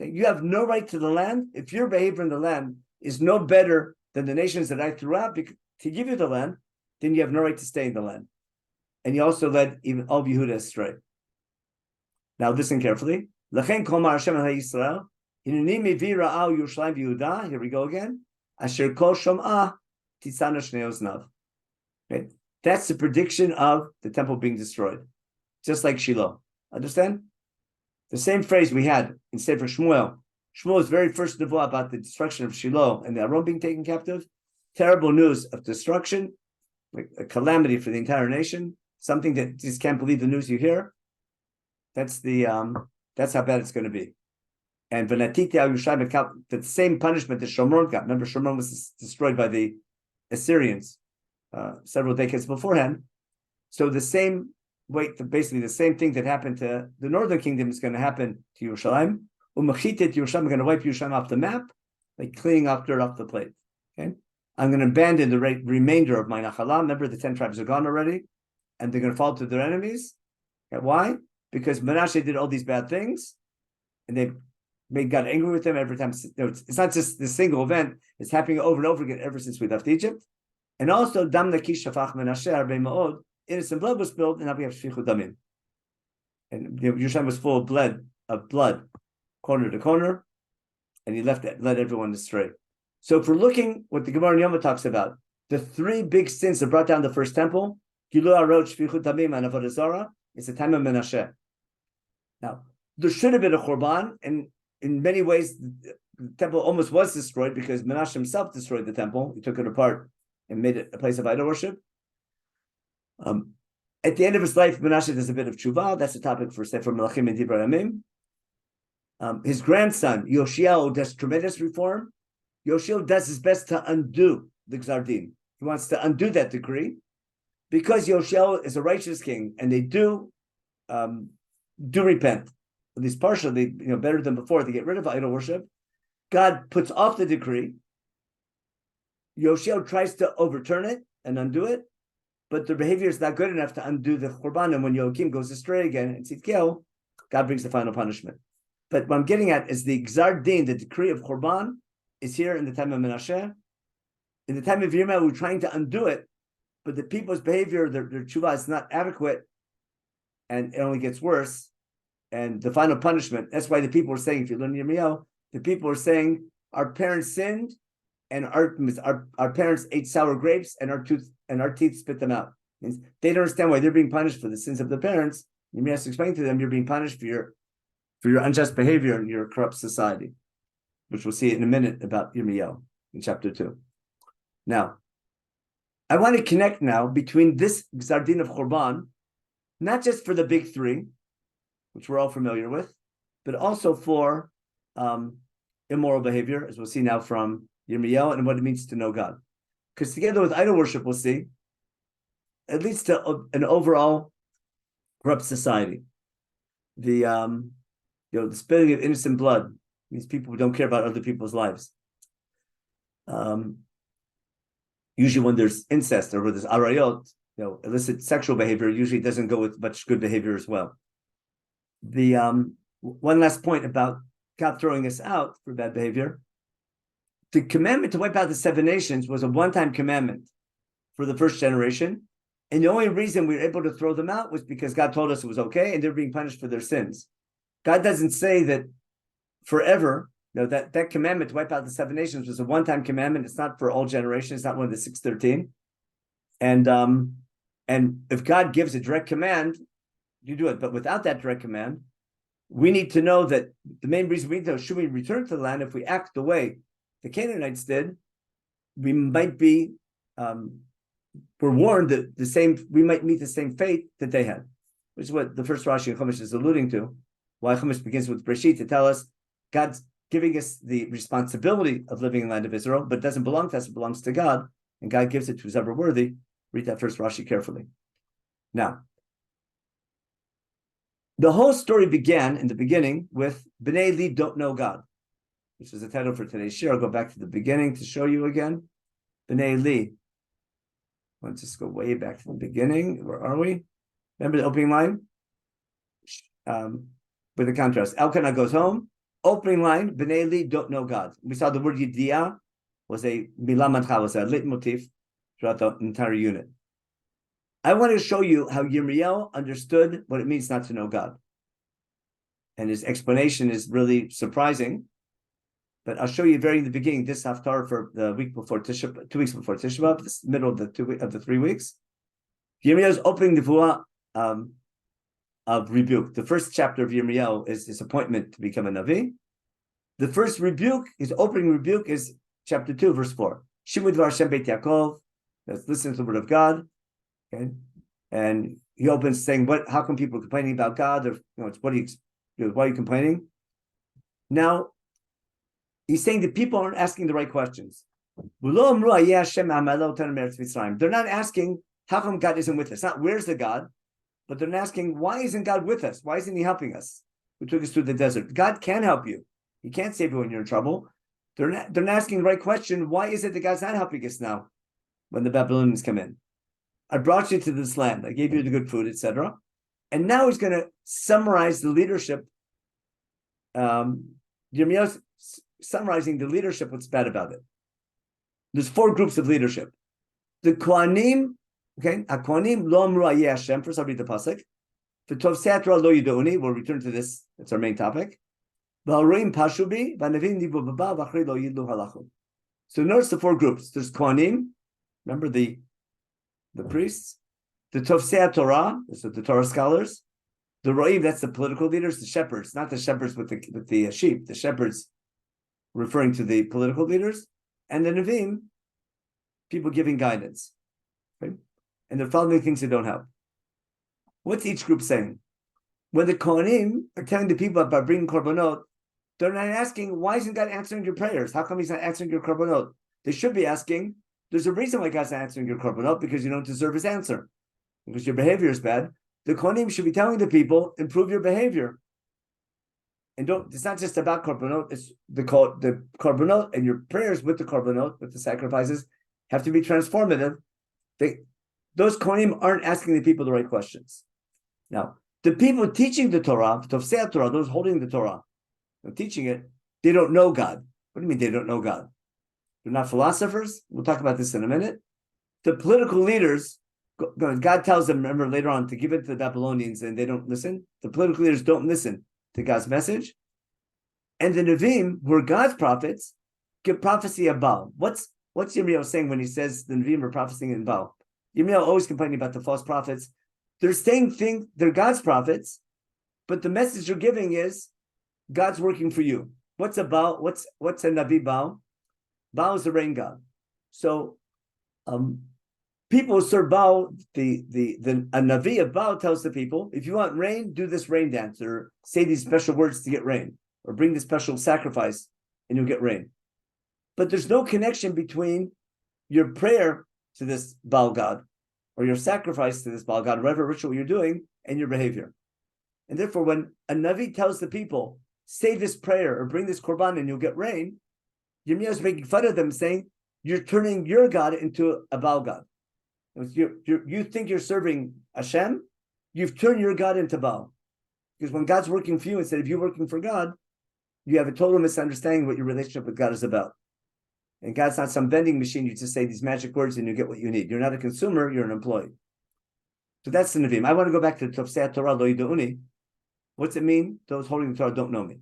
You have no right to the land. If your behavior in the land is no better than the nations that I threw out to give you the land, then you have no right to stay in the land. And he also led even all of Yehuda astray. Now listen carefully. Here we go again. Okay? That's the prediction of the temple being destroyed, just like Shiloh. Understand? The same phrase we had in Sefer Shmuel. Shmuel's very first nevuah about the destruction of Shiloh and the Aron being taken captive. Terrible news of destruction, like a calamity for the entire nation. Something that you just can't believe the news you hear. That's how bad it's going to be. And Venatiti al Yerushalayim, the same punishment that Shomron got. Remember, Shomron was destroyed by the Assyrians several decades beforehand. So the same way, basically the same thing that happened to the northern kingdom is going to happen to Yerushalayim. Umachitit Yerushalayim, going to wipe Yerushalayim off the map, like cleaning off dirt off the plate. Okay, I'm going to abandon the remainder of my Nachalah. Remember, the 10 tribes are gone already, and they're going to fall to their enemies. Okay, why? Because Menachem did all these bad things, and they made God angry with them every time. It's not just this single event; it's happening over and over again ever since we left Egypt. And also, Dam Nakish Shafach Menachem Arbei Ma'od, innocent blood was spilled, and now we have Shfichut Damim. And Yerushalayim was full of blood, corner to corner, and he led everyone astray. So if we're looking what the Gemara in Yoma talks about, the 3 big sins that brought down the first temple, Gilu Arot, Shfichut Damim, and Avodah Zarah, it's the time of Menachem. Now, there should have been a Churban, and in many ways, the temple almost was destroyed because Menachem himself destroyed the temple. He took it apart and made it a place of idol worship. At the end of his life, Menachem does a bit of tshuva. That's a topic for Sefer Melachim and Divrei Yamim. His grandson, Yoshiel, does tremendous reform. Yoshiel does his best to undo the Gzar Din. He wants to undo that decree. Because Yoshiel is a righteous king, and they do repent, at least partially, better than before, they get rid of idol worship. God puts off the decree. Yoshiel tries to overturn it and undo it, but the behavior is not good enough to undo the Churban. And when Yoakim goes astray again in Tzidkiel, God brings the final punishment. But what I'm getting at is the Gzar Din, the decree of Churban, is here in the time of Menachem. In the time of Yirmiyah, we're trying to undo it, but the people's behavior, their tshuva is not adequate, and it only gets worse. And the final punishment, that's why the people were saying, if you learn Yirmiyahu, the people were saying, our parents sinned, and our parents ate sour grapes, and our teeth spit them out. Means they don't understand why they're being punished for the sins of the parents. Yirmiyahu has to explain to them, you're being punished for your unjust behavior in your corrupt society, which we'll see in a minute about Yirmiyahu in chapter 2. Now, I want to connect now between this Gzar Din of Churban, not just for the big 3, which we're all familiar with, but also for immoral behavior, as we'll see now from Yirmiyahu, and what it means to know God. Because together with idol worship, we'll see, it leads to an overall corrupt society. The spilling of innocent blood means people who don't care about other people's lives. Usually when there's incest or when there's arayot, illicit sexual behavior usually doesn't go with much good behavior as well. The one last point about God throwing us out for bad behavior. The commandment to wipe out the 7 nations was a one-time commandment for the first generation. And the only reason we were able to throw them out was because God told us it was okay and they're being punished for their sins. God doesn't say that forever. That commandment to wipe out the 7 nations was a one-time commandment. It's not for all generations. It's not one of the 613. And if God gives a direct command, you do it. But without that direct command, we need to know that the main reason we need to know, should we return to the land, if we act the way the Canaanites did, we might be, we're warned that we might meet the same fate that they had, which is what the first Rashi in Chumash is alluding to. Why Chumash begins with Breshit to tell us God's giving us the responsibility of living in the land of Israel, but it doesn't belong to us, it belongs to God, and God gives it to who's ever worthy. Read that first Rashi carefully. Now, the whole story began in the beginning with Bnei Li don't know God, which is the title for today's share. I'll go back to the beginning to show you again. Bnei Li. Let's just go way back to the beginning. Where are we? Remember the opening line? With the contrast. Elkanah goes home. Opening line, Bnei Li don't know God. We saw the word Yidiyah was a milah mancha, was a leitmotif throughout the entire unit. I want to show you how Yirmiyahu understood what it means not to know God. And his explanation is really surprising, But I'll show you very in the beginning this haftarah for the week before 2 weeks before Tisha B'av, this middle of the 3 weeks. Yirmiyahu is opening the Nevuah of rebuke. The first chapter of Yirmiyahu is his appointment to become a Navi. The first rebuke, his opening rebuke, is chapter 2, verse 4. Shimu Dvar Hashem Beit Yaakov. Let's listen to the word of God. Okay, and he opens saying, "What? How come people are complaining about God? Or it's why are you complaining?" Now, he's saying that people aren't asking the right questions. They're not asking, how come God isn't with us? Not where's the God, but they're asking, why isn't God with us? Why isn't he helping us? Who took us through the desert? God can help you. He can't save you when you're in trouble. They're not asking the right question. Why is it that God's not helping us now when the Babylonians come in? I brought you to this land. I gave you the good food, etc. And now he's going to summarize the leadership. Yirmiyahu's summarizing the leadership, what's bad about it. There's 4 groups of leadership. The Kohanim, okay, HaKohanim lo amru ayeh Hashem. First I'll read the pasuk. V'tov se'atra lo yidouni. We'll return to this. That's our main topic. V'haroim pashubi v'navim nivu b'ba v'achri lo yidlu halachu. So notice the 4 groups. There's Kohanim. Remember the priests. The Tovsei Torah, so the Torah scholars. The Ro'im, that's the political leaders. The shepherds, not the shepherds with the sheep. The shepherds referring to the political leaders. And the Nevi'im, people giving guidance. Okay? And they're following things that don't help. What's each group saying? When the Kohanim are telling the people about bringing korbanot, they're not asking, why isn't God answering your prayers? How come he's not answering your korbanot? They should be asking, there's a reason why God's not answering your korbanot, because you don't deserve his answer, because your behavior is bad. The Kohanim should be telling the people, improve your behavior. And it's not just about korbanot, it's the korbanot and your prayers with the korbanot, with the sacrifices, have to be transformative. Those Kohanim aren't asking the people the right questions. Now, the people teaching the Torah, Tovsei Torah, those holding the Torah, teaching it, they don't know God. What do you mean they don't know God? They're not philosophers. We'll talk about this in a minute. The political leaders, God tells them, remember later on, to give it to the Babylonians, and they don't listen. The political leaders don't listen to God's message. And the Nevi'im, who are God's prophets, give prophecy of Baal. What's Yirmiyahu saying when he says the Nevi'im are prophesying in Baal? Yirmiyahu always complaining about the false prophets. They're saying things, they're God's prophets, but the message they're giving is God's working for you. What's a Baal? What's a Navi Baal? Baal is the rain god. So people who serve Baal, a Navi of Baal tells the people, if you want rain, do this rain dance, or say these special words to get rain, or bring this special sacrifice and you'll get rain. But there's no connection between your prayer to this Baal god, or your sacrifice to this Baal god, whatever ritual you're doing, and your behavior. And therefore, when a Navi tells the people, say this prayer or bring this korban and you'll get rain, Yirmiyahu is making fun of them, saying, you're turning your God into a Baal god. You think you're serving Hashem, you've turned your God into Baal. Because when God's working for you, instead of you working for God, you have a total misunderstanding what your relationship with God is about. And God's not some vending machine. You just say these magic words and you get what you need. You're not a consumer, you're an employee. So that's the Nevi'im. I want to go back to Tovsei Torah lo yidouni. What's it mean? Those holding the Torah don't know me.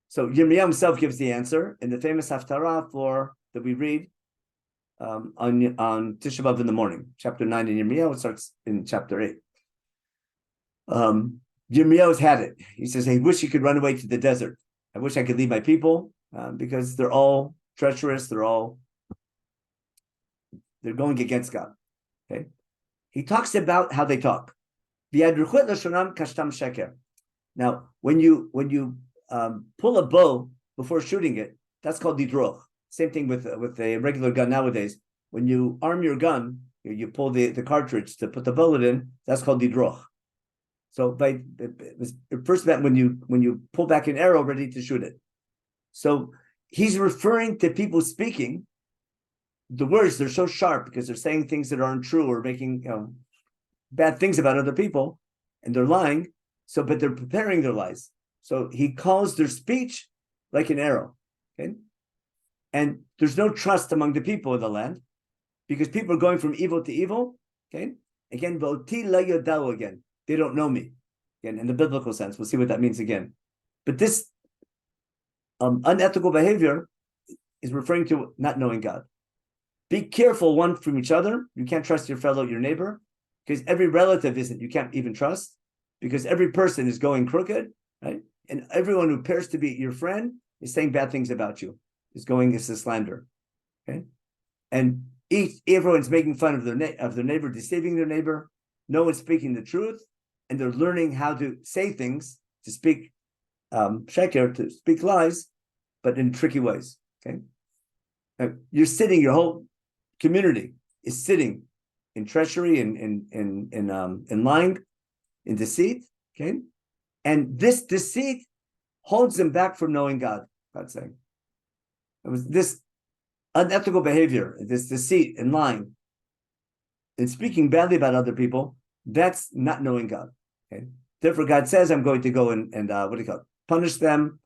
So Yirmiyahu himself gives the answer in the famous haftarah that we read on Tisha B'av in the morning, chapter 9 in Yirmiyahu. It starts in chapter 8. Yirmiyahu's had it. He says, I wish he could run away to the desert. I wish I could leave my people because they're all treacherous. They're going against God. Okay. He talks about how they talk. Now, when you pull a bow before shooting it, that's called didroch. Same thing with a regular gun nowadays. When you arm your gun, you pull the cartridge to put the bullet in. That's called didroch. So it first meant when you pull back an arrow ready to shoot it. So he's referring to people speaking. The words, they're so sharp because they're saying things that aren't true or making bad things about other people, and they're lying. So, but they're preparing their lies. So he calls their speech like an arrow. Okay, and there's no trust among the people of the land because people are going from evil to evil. Okay, again, v'oti la yodau again. They don't know me. Again, in the biblical sense, we'll see what that means again. But this Unethical behavior is referring to not knowing God. Be careful one from each other. You can't trust your neighbor, because every relative you can't even trust, because every person is going crooked, right? And everyone who appears to be your friend is saying bad things about you, is a slander, okay? And everyone's making fun of their neighbor, deceiving their neighbor. No one's speaking the truth, and they're learning how to say things, to speak sheker, to speak lies, but in tricky ways. Okay, your whole community is sitting in treachery, in lying, in deceit. Okay, and this deceit holds them back from knowing God. God's saying it was this unethical behavior, this deceit and lying, and speaking badly about other people. That's not knowing God. Okay, therefore, God says, "I'm going to go and what do you call it? Punish them,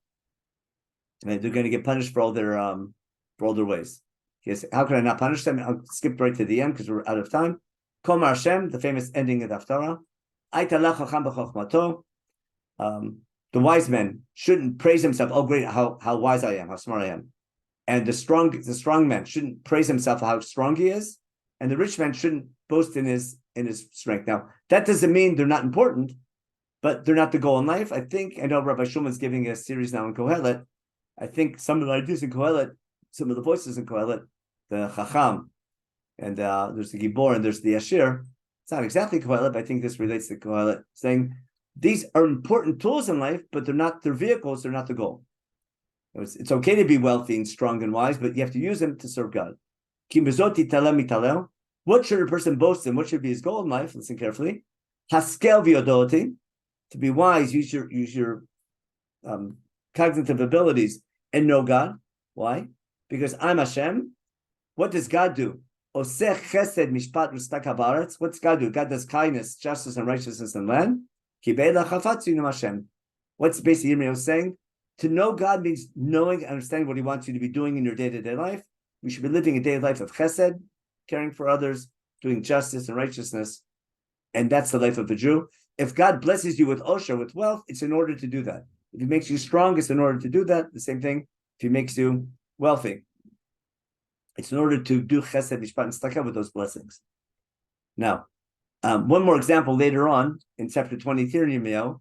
and they're going to get punished for all their ways." Yes, how can I not punish them? I'll skip right to the end because we're out of time. Kol Mar Hashem, the famous ending of the Haftarah. The wise man shouldn't praise himself. Oh, great! How wise I am! How smart I am! And the strong man shouldn't praise himself how strong he is, and the rich man shouldn't boast in his strength. Now, that doesn't mean they're not important, but they're not the goal in life. I know Rabbi Schulman's giving a series now in Kohelet. I think some of the ideas in Kohelet, some of the voices in Kohelet, the Chacham, and there's the Gibor and there's the Ashir. It's not exactly Kohelet, but I think this relates to Kohelet, saying these are important tools in life, but they're vehicles, they're not the goal. It's okay to be wealthy and strong and wise, but you have to use them to serve God. What should a person boast in? What should be his goal in life? Listen carefully. Haskel v'yodoti, to be wise, use your cognitive abilities and know God. Why? Because I'm Hashem. What does God do? Osech chesed mishpat ustak habaretz. What's God do? God does kindness, justice, and righteousness in land. Kibei lachafatzu yinam Hashem. What's basically Yirmiyahu saying? To know God means knowing and understanding what He wants you to be doing in your day-to-day life. We should be living a day life of chesed, caring for others, doing justice and righteousness. And that's the life of a Jew. If God blesses you with osher, with wealth, it's in order to do that. If He makes you strong, it's in order to do that. The same thing if He makes you wealthy. It's in order to do chesed, mishpat, and tzedakah with those blessings. Now, one more example later on in chapter 23 in Yirmiyahu,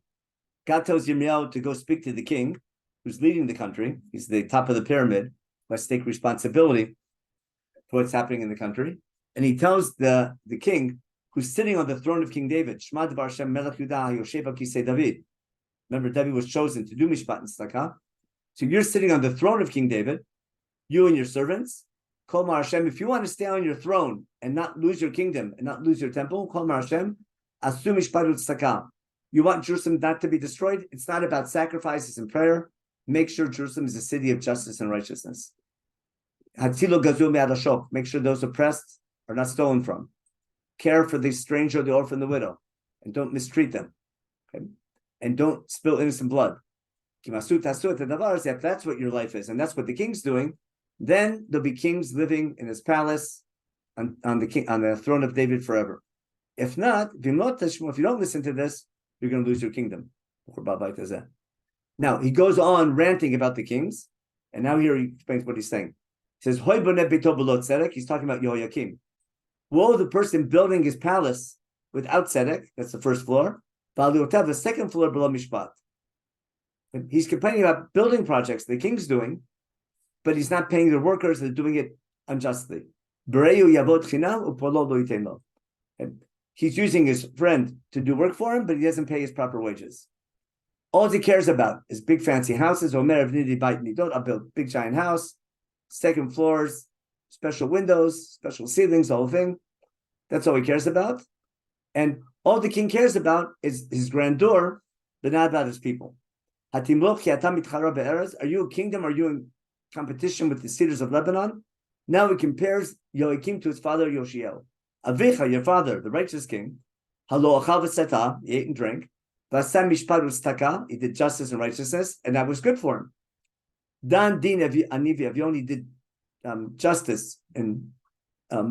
God tells Yirmiyahu to go speak to the king who's leading the country. He's the top of the pyramid, who has to take responsibility for what's happening in the country. And he tells the king who's sitting on the throne of King David, Shema Dvar Hashem Melech Yudah Yoshev al Kisei David. Remember, David was chosen to do mishpat and tzedakah. So you're sitting on the throne of King David, you and your servants. Kol Mar Hashem, if you want to stay on your throne and not lose your kingdom and not lose your temple, Kol Mar Hashem, Asu Mishpat Tzedakah. You want Jerusalem not to be destroyed? It's not about sacrifices and prayer. Make sure Jerusalem is a city of justice and righteousness. Hatzilo Gazul Me'ad Hashok. Make sure those oppressed are not stolen from. Care for the stranger, the orphan, the widow, and don't mistreat them. Okay? And don't spill innocent blood. If that's what your life is, and that's what the king's doing, then there'll be kings living in his palace on the throne of David forever. If not, if you don't listen to this, you're going to lose your kingdom. Now he goes on ranting about the kings, and now here he explains what he's saying. He says, Hoy boneh beito b'lo tzedek. He's talking about Yehoiakim. Woe the person building his palace without tzedek. That's the first floor. The second floor below mishpat. And he's complaining about building projects the king's doing, but he's not paying the workers. They're doing it unjustly. And he's using his friend to do work for him, but he doesn't pay his proper wages. All he cares about is big fancy houses. I'll build big giant house, second floors, special windows, special ceilings, the whole thing. That's all he cares about. And all the king cares about is his grandeur, but not about his people. Are you a kingdom? Are you in competition with the cedars of Lebanon? Now he compares Yoakim to his father Yoshiel. Avicha, your father, the righteous king, he ate and drank. He did justice and righteousness, and that was good for him. Dan din anivi avion, he did justice and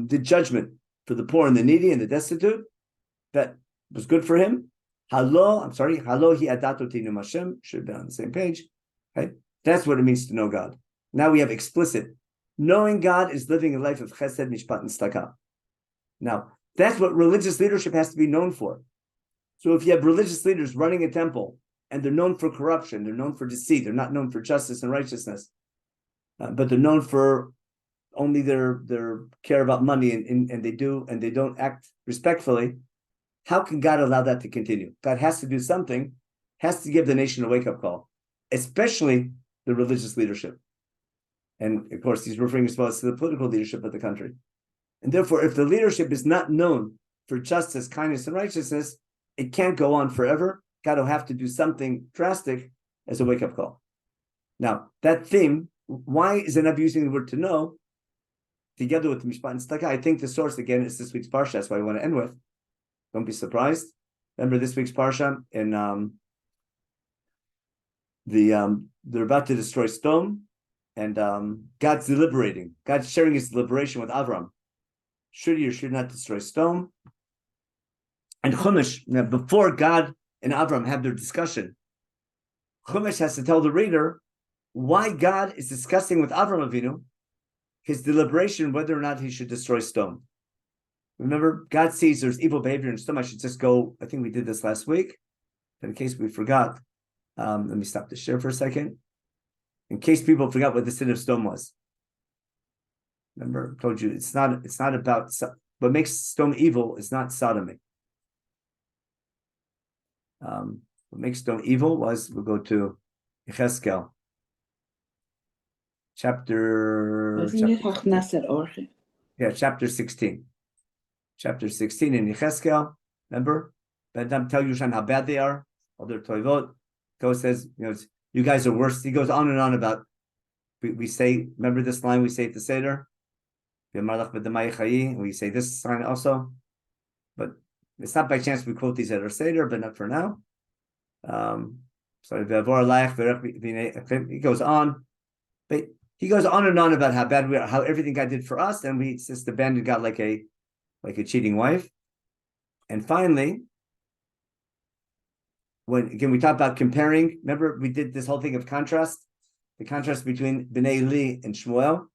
did judgment for the poor and the needy and the destitute. That was good for him. Halo hi adato tinum Hashem, should be on the same page. Right? That's what it means to know God. Now we have explicit. Knowing God is living a life of chesed, mishpat, and tzedakah. Now, that's what religious leadership has to be known for. So if you have religious leaders running a temple and they're known for corruption, they're known for deceit, they're not known for justice and righteousness, but they're known for only their care about money and they don't act respectfully, how can God allow that to continue? God has to do something, has to give the nation a wake-up call, especially the religious leadership. And of course, he's referring as well as to the political leadership of the country. And therefore, if the leadership is not known for justice, kindness, and righteousness, it can't go on forever. God will have to do something drastic as a wake-up call. Now, that theme, why is the Rabbi using the word to know together with the Mishpat and Tzedakah? I think the source, again, is this week's Parsha. That's what I want to end with. Don't be surprised. Remember this week's Parsha in they're about to destroy Sodom, and God's deliberating. God's sharing his deliberation with Avram. Should he or should not destroy Sodom? And Chumash, now before God and Avram have their discussion, Chumash has to tell the reader why God is discussing with Avram Avinu his deliberation whether or not he should destroy Sodom. Remember, God sees there's evil behavior in Sodom. I should just go, I think we did this last week, but in case we forgot, let me stop the share for a second. In case people forgot what the sin of Sodom was. Remember, I told you it's not about what makes Sodom evil is not sodomy. What makes Sodom evil was, we'll go to Yechezkel, chapter 16. Chapter 16 in Yechezkel. Remember, Ben tell Yushan how bad they are. All their toivot. God says, you guys are worse. He goes on and on about. We say, remember this line we say at the Seder. We say this sign also, but it's not by chance we quote these at our Seder, but not for now. He goes on, but he goes on and on about how bad we are, how everything God did for us, and we just abandoned God like a cheating wife. And finally, when again we talked about comparing, remember we did this whole thing of contrast, the contrast between Bnei Eli and Shmuel.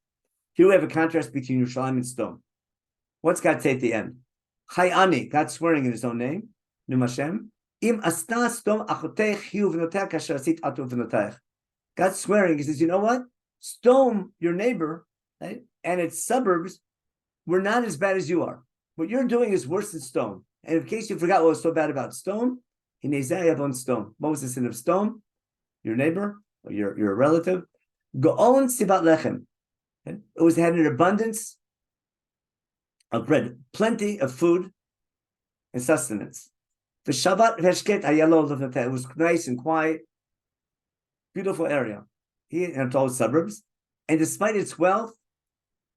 Here we have a contrast between Yerushalayim and Sodom. What's God say at the end? Chai Ani, God swearing in his own name, Menachem. Im asta Sodom achotech hiu v'notech kasher asit atu v'notech. God swearing, he says, you know what? Sodom, your neighbor, right, and its suburbs were not as bad as you are. What you're doing is worse than Sodom. And in case you forgot what was so bad about Sodom, on Sodom. What was the sin of Sodom? Your neighbor, or your relative. Go'on sibat lechem. It had an abundance of bread, plenty of food and sustenance. The Shabbat veshket hayalo, it was nice and quiet, beautiful area. And all its suburbs, and despite its wealth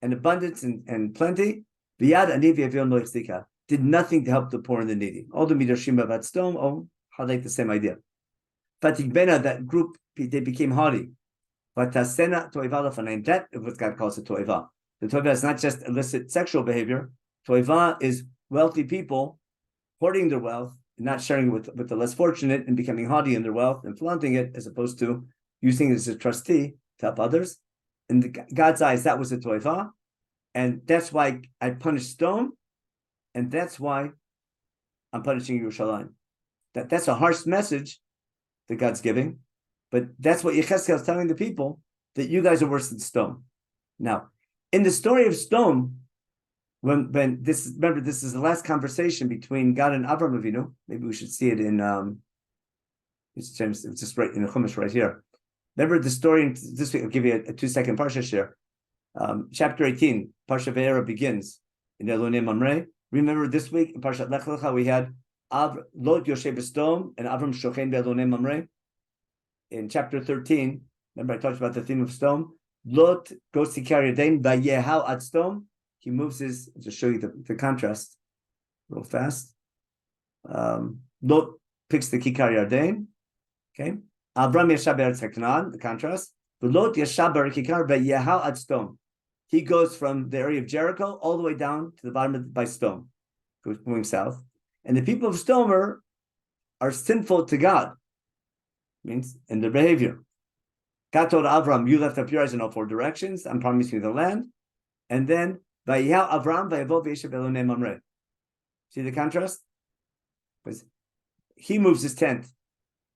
and abundance and plenty, V'yad ani v'yavion lo yifzika, did nothing to help the poor and the needy. All the midrashim about Sodom highlight the same idea. Vatigbena, that group, they became haughty. Vatasena toiva lefanayim, that is what God calls a toiva. The toiva is not just illicit sexual behavior. Toiva is wealthy people hoarding their wealth, not sharing it with the less fortunate, and becoming haughty in their wealth and flaunting it, as opposed to using it as a trustee to help others. In God's eyes, that was a toiva, and that's why I punished Sodom, and that's why I'm punishing Yerushalayim. That's a harsh message that God's giving, but that's what Yechezkel is telling the people, that you guys are worse than Sodom. Now, in the story of Sodom, when this, remember, this is the last conversation between God and Avraham Avinu. Maybe we should see it in it's just right in the Chumash right here. Remember the story this week. I'll give you a 2-second parsha share. Chapter 18, Parsha Ve'era begins in Elonei Mamre. Remember this week in Parshat Lech Lecha we had Lot Yoshe B'Sodom and Avram Shochen Be'Elonei Mamre. In chapter 13, remember I talked about the theme of Sodom. Lot goes to Kikar Yarden Vayehau at Sodom. He moves his, to show you the contrast real fast. Lot picks the Kikar Yarden. Okay. Avram Yashab Eretz HaKanan, the contrast. Lot Yashab Kikar Vayehau at Sodom. He goes from the area of Jericho all the way down to the bottom by Sodom, going south. And the people of Sodom are sinful to God, means in their behavior. God told Avram, you lift up your eyes in all four directions. I'm promising you the land. And then, Vayihal Avram vayavo v'yeshev elonei Mamre. See the contrast? Because he moves his tent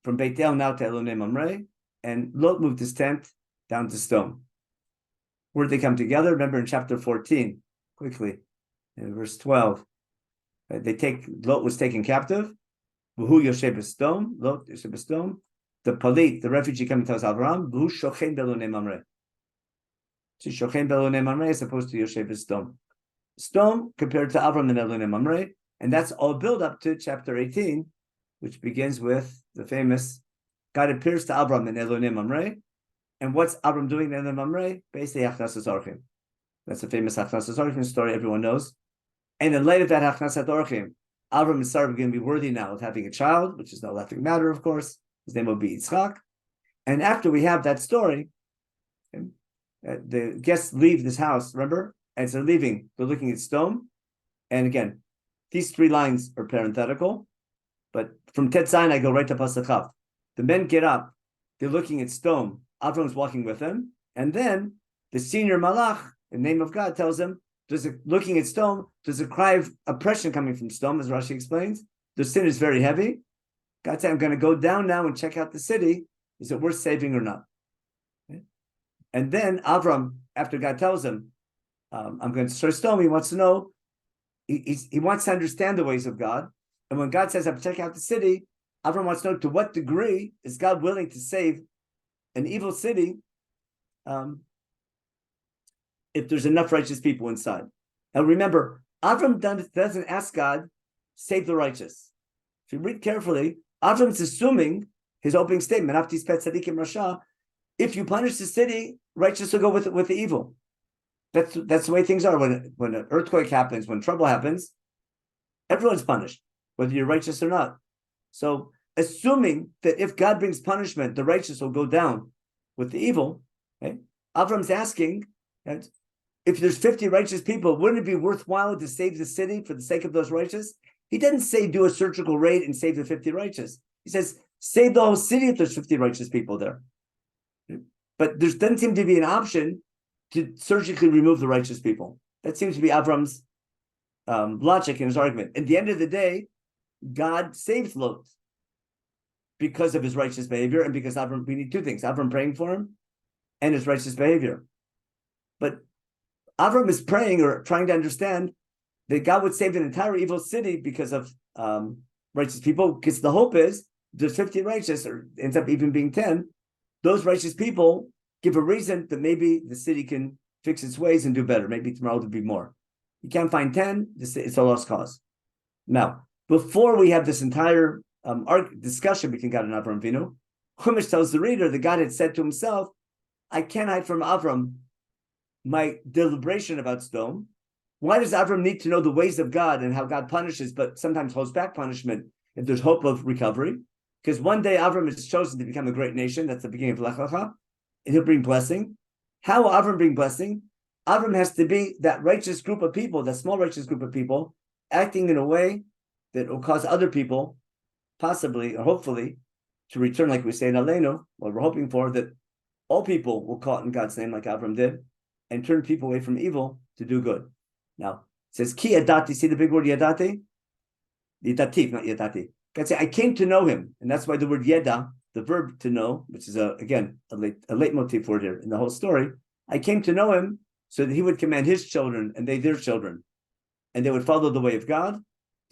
from Beit El now to Elonei Mamre, and Lot moved his tent down to stone. Where did they come together? Remember in chapter 14, quickly, in verse 12, Lot was taken captive. V'hu yoshev b'stone, Lot yoshev b'stone. The Palit, the refugee, coming tells Avram, V'hu shochen belonei Mamre. See, shochen belonei Mamre is opposed to yoshev b'stone. Stone compared to Avram and Elonei Mamre, and that's all build up to chapter 18, which begins with the famous God appears to Avram in Elonei Mamre. And what's Avram doing in Elonei Mamre? Basically, Hachnasas Orchim. That's the famous Hachnasas Orchim story everyone knows. And in light of that Hachnasas Orchim, Avram and Sarah are going to be worthy now of having a child, which is no laughing matter, of course. His name will be Yitzchak. And after we have that story, the guests leave this house, remember? As they're leaving, they're looking at stone. And again, these three lines are parenthetical. But from Tet Zayin, I go right to Pasuk Chav. The men get up, they're looking at stone. Avram's walking with them. And then the senior malach, in the name of God, tells him, looking at stone, there's a cry of oppression coming from stone, as Rashi explains. The sin is very heavy. God said, I'm going to go down now and check out the city. Is it worth saving or not? Okay. And then Avram, after God tells him, I'm going to destroy stone, he wants to know, he wants to understand the ways of God. And when God says, I'm checking out the city, Avram wants to know to what degree is God willing to save an evil city if there's enough righteous people inside. Now remember, Avram doesn't ask God, save the righteous. If you read carefully, Avram's assuming his opening statement, Aftis pet tzadikim rasha, if you punish the city, righteous will go with the evil. That's the way things are. When an earthquake happens, when trouble happens, everyone's punished, whether you're righteous or not. So assuming that if God brings punishment, the righteous will go down with the evil, okay? Avram's asking that if there's 50 righteous people, wouldn't it be worthwhile to save the city for the sake of those righteous? He doesn't say do a surgical raid and save the 50 righteous. He says save the whole city if there's 50 righteous people there. But there doesn't seem to be an option to surgically remove the righteous people. That seems to be Avram's logic in his argument. At the end of the day, God saves Lot because of his righteous behavior, and because Avram, we need two things: Avram praying for him and his righteous behavior. But Avram is praying or trying to understand that God would save an entire evil city because of righteous people, because the hope is there's 50 righteous, or ends up even being 10. Those righteous people give a reason that maybe the city can fix its ways and do better. Maybe tomorrow there'll be more. You can't find 10, it's a lost cause. Now, before we have this entire discussion between God and Avram Avinu, Chumash tells the reader that God had said to himself, I can't hide from Avram my deliberation about stone. Why does Avram need to know the ways of God and how God punishes, but sometimes holds back punishment if there's hope of recovery? Because one day Avram is chosen to become a great nation. That's the beginning of Lech Lecha, and he'll bring blessing. How will Avram bring blessing? Avram has to be that righteous group of people, that small righteous group of people, acting in a way that will cause other people, possibly or hopefully, to return, like we say in Aleinu, what we're hoping for, that all people will call it in God's name, like Avram did, and turn people away from evil to do good. Now, it says, Ki yadati, see the big word yadati? Yadatif, not yadati. God say, I came to know him. And that's why the word yeda, the verb to know, which is, again, a leitmotif word here in the whole story, I came to know him so that he would command his children and they their children. And they would follow the way of God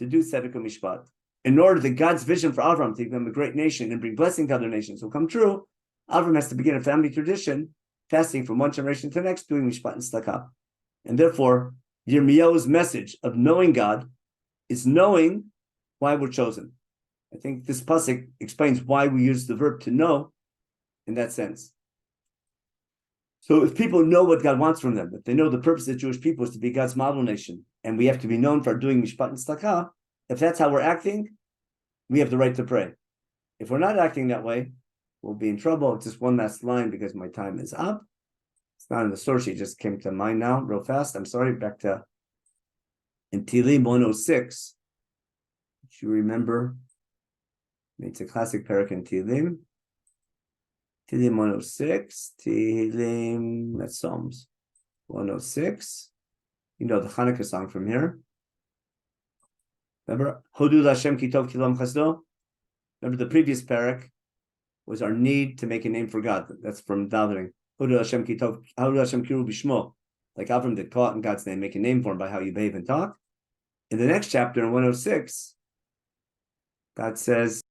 to do tzedek mishpat. In order that God's vision for Avram to become a great nation and bring blessing to other nations will come true, Avram has to begin a family tradition, fasting from one generation to the next, doing mishpat and tzedakah. And therefore, Yirmiyahu's message of knowing God is knowing why we're chosen. I think this pasuk explains why we use the verb to know in that sense. So if people know what God wants from them, if they know the purpose of the Jewish people is to be God's model nation, and we have to be known for doing mishpat and tzedakah, if that's how we're acting, we have the right to pray. If we're not acting that way, we'll be in trouble. Just one last line because my time is up. It's not in the source. It just came to mind now real fast. I'm sorry. Back to in Tehillim 106. If you remember, it's a classic parak in Tehillim. Tehillim 106. Tehillim, that's Psalms 106. You know the Hanukkah song from here. Remember? Hodu Lashem ki tov ki lam chasdo. Remember the previous parak was our need to make a name for God. That's from davening. Hodu Lashem ki tov, Hodu Lashem kiru bishmo. Like Avram did, call out in God's name, make a name for him by how you behave and talk. In the next chapter, in 106, God says,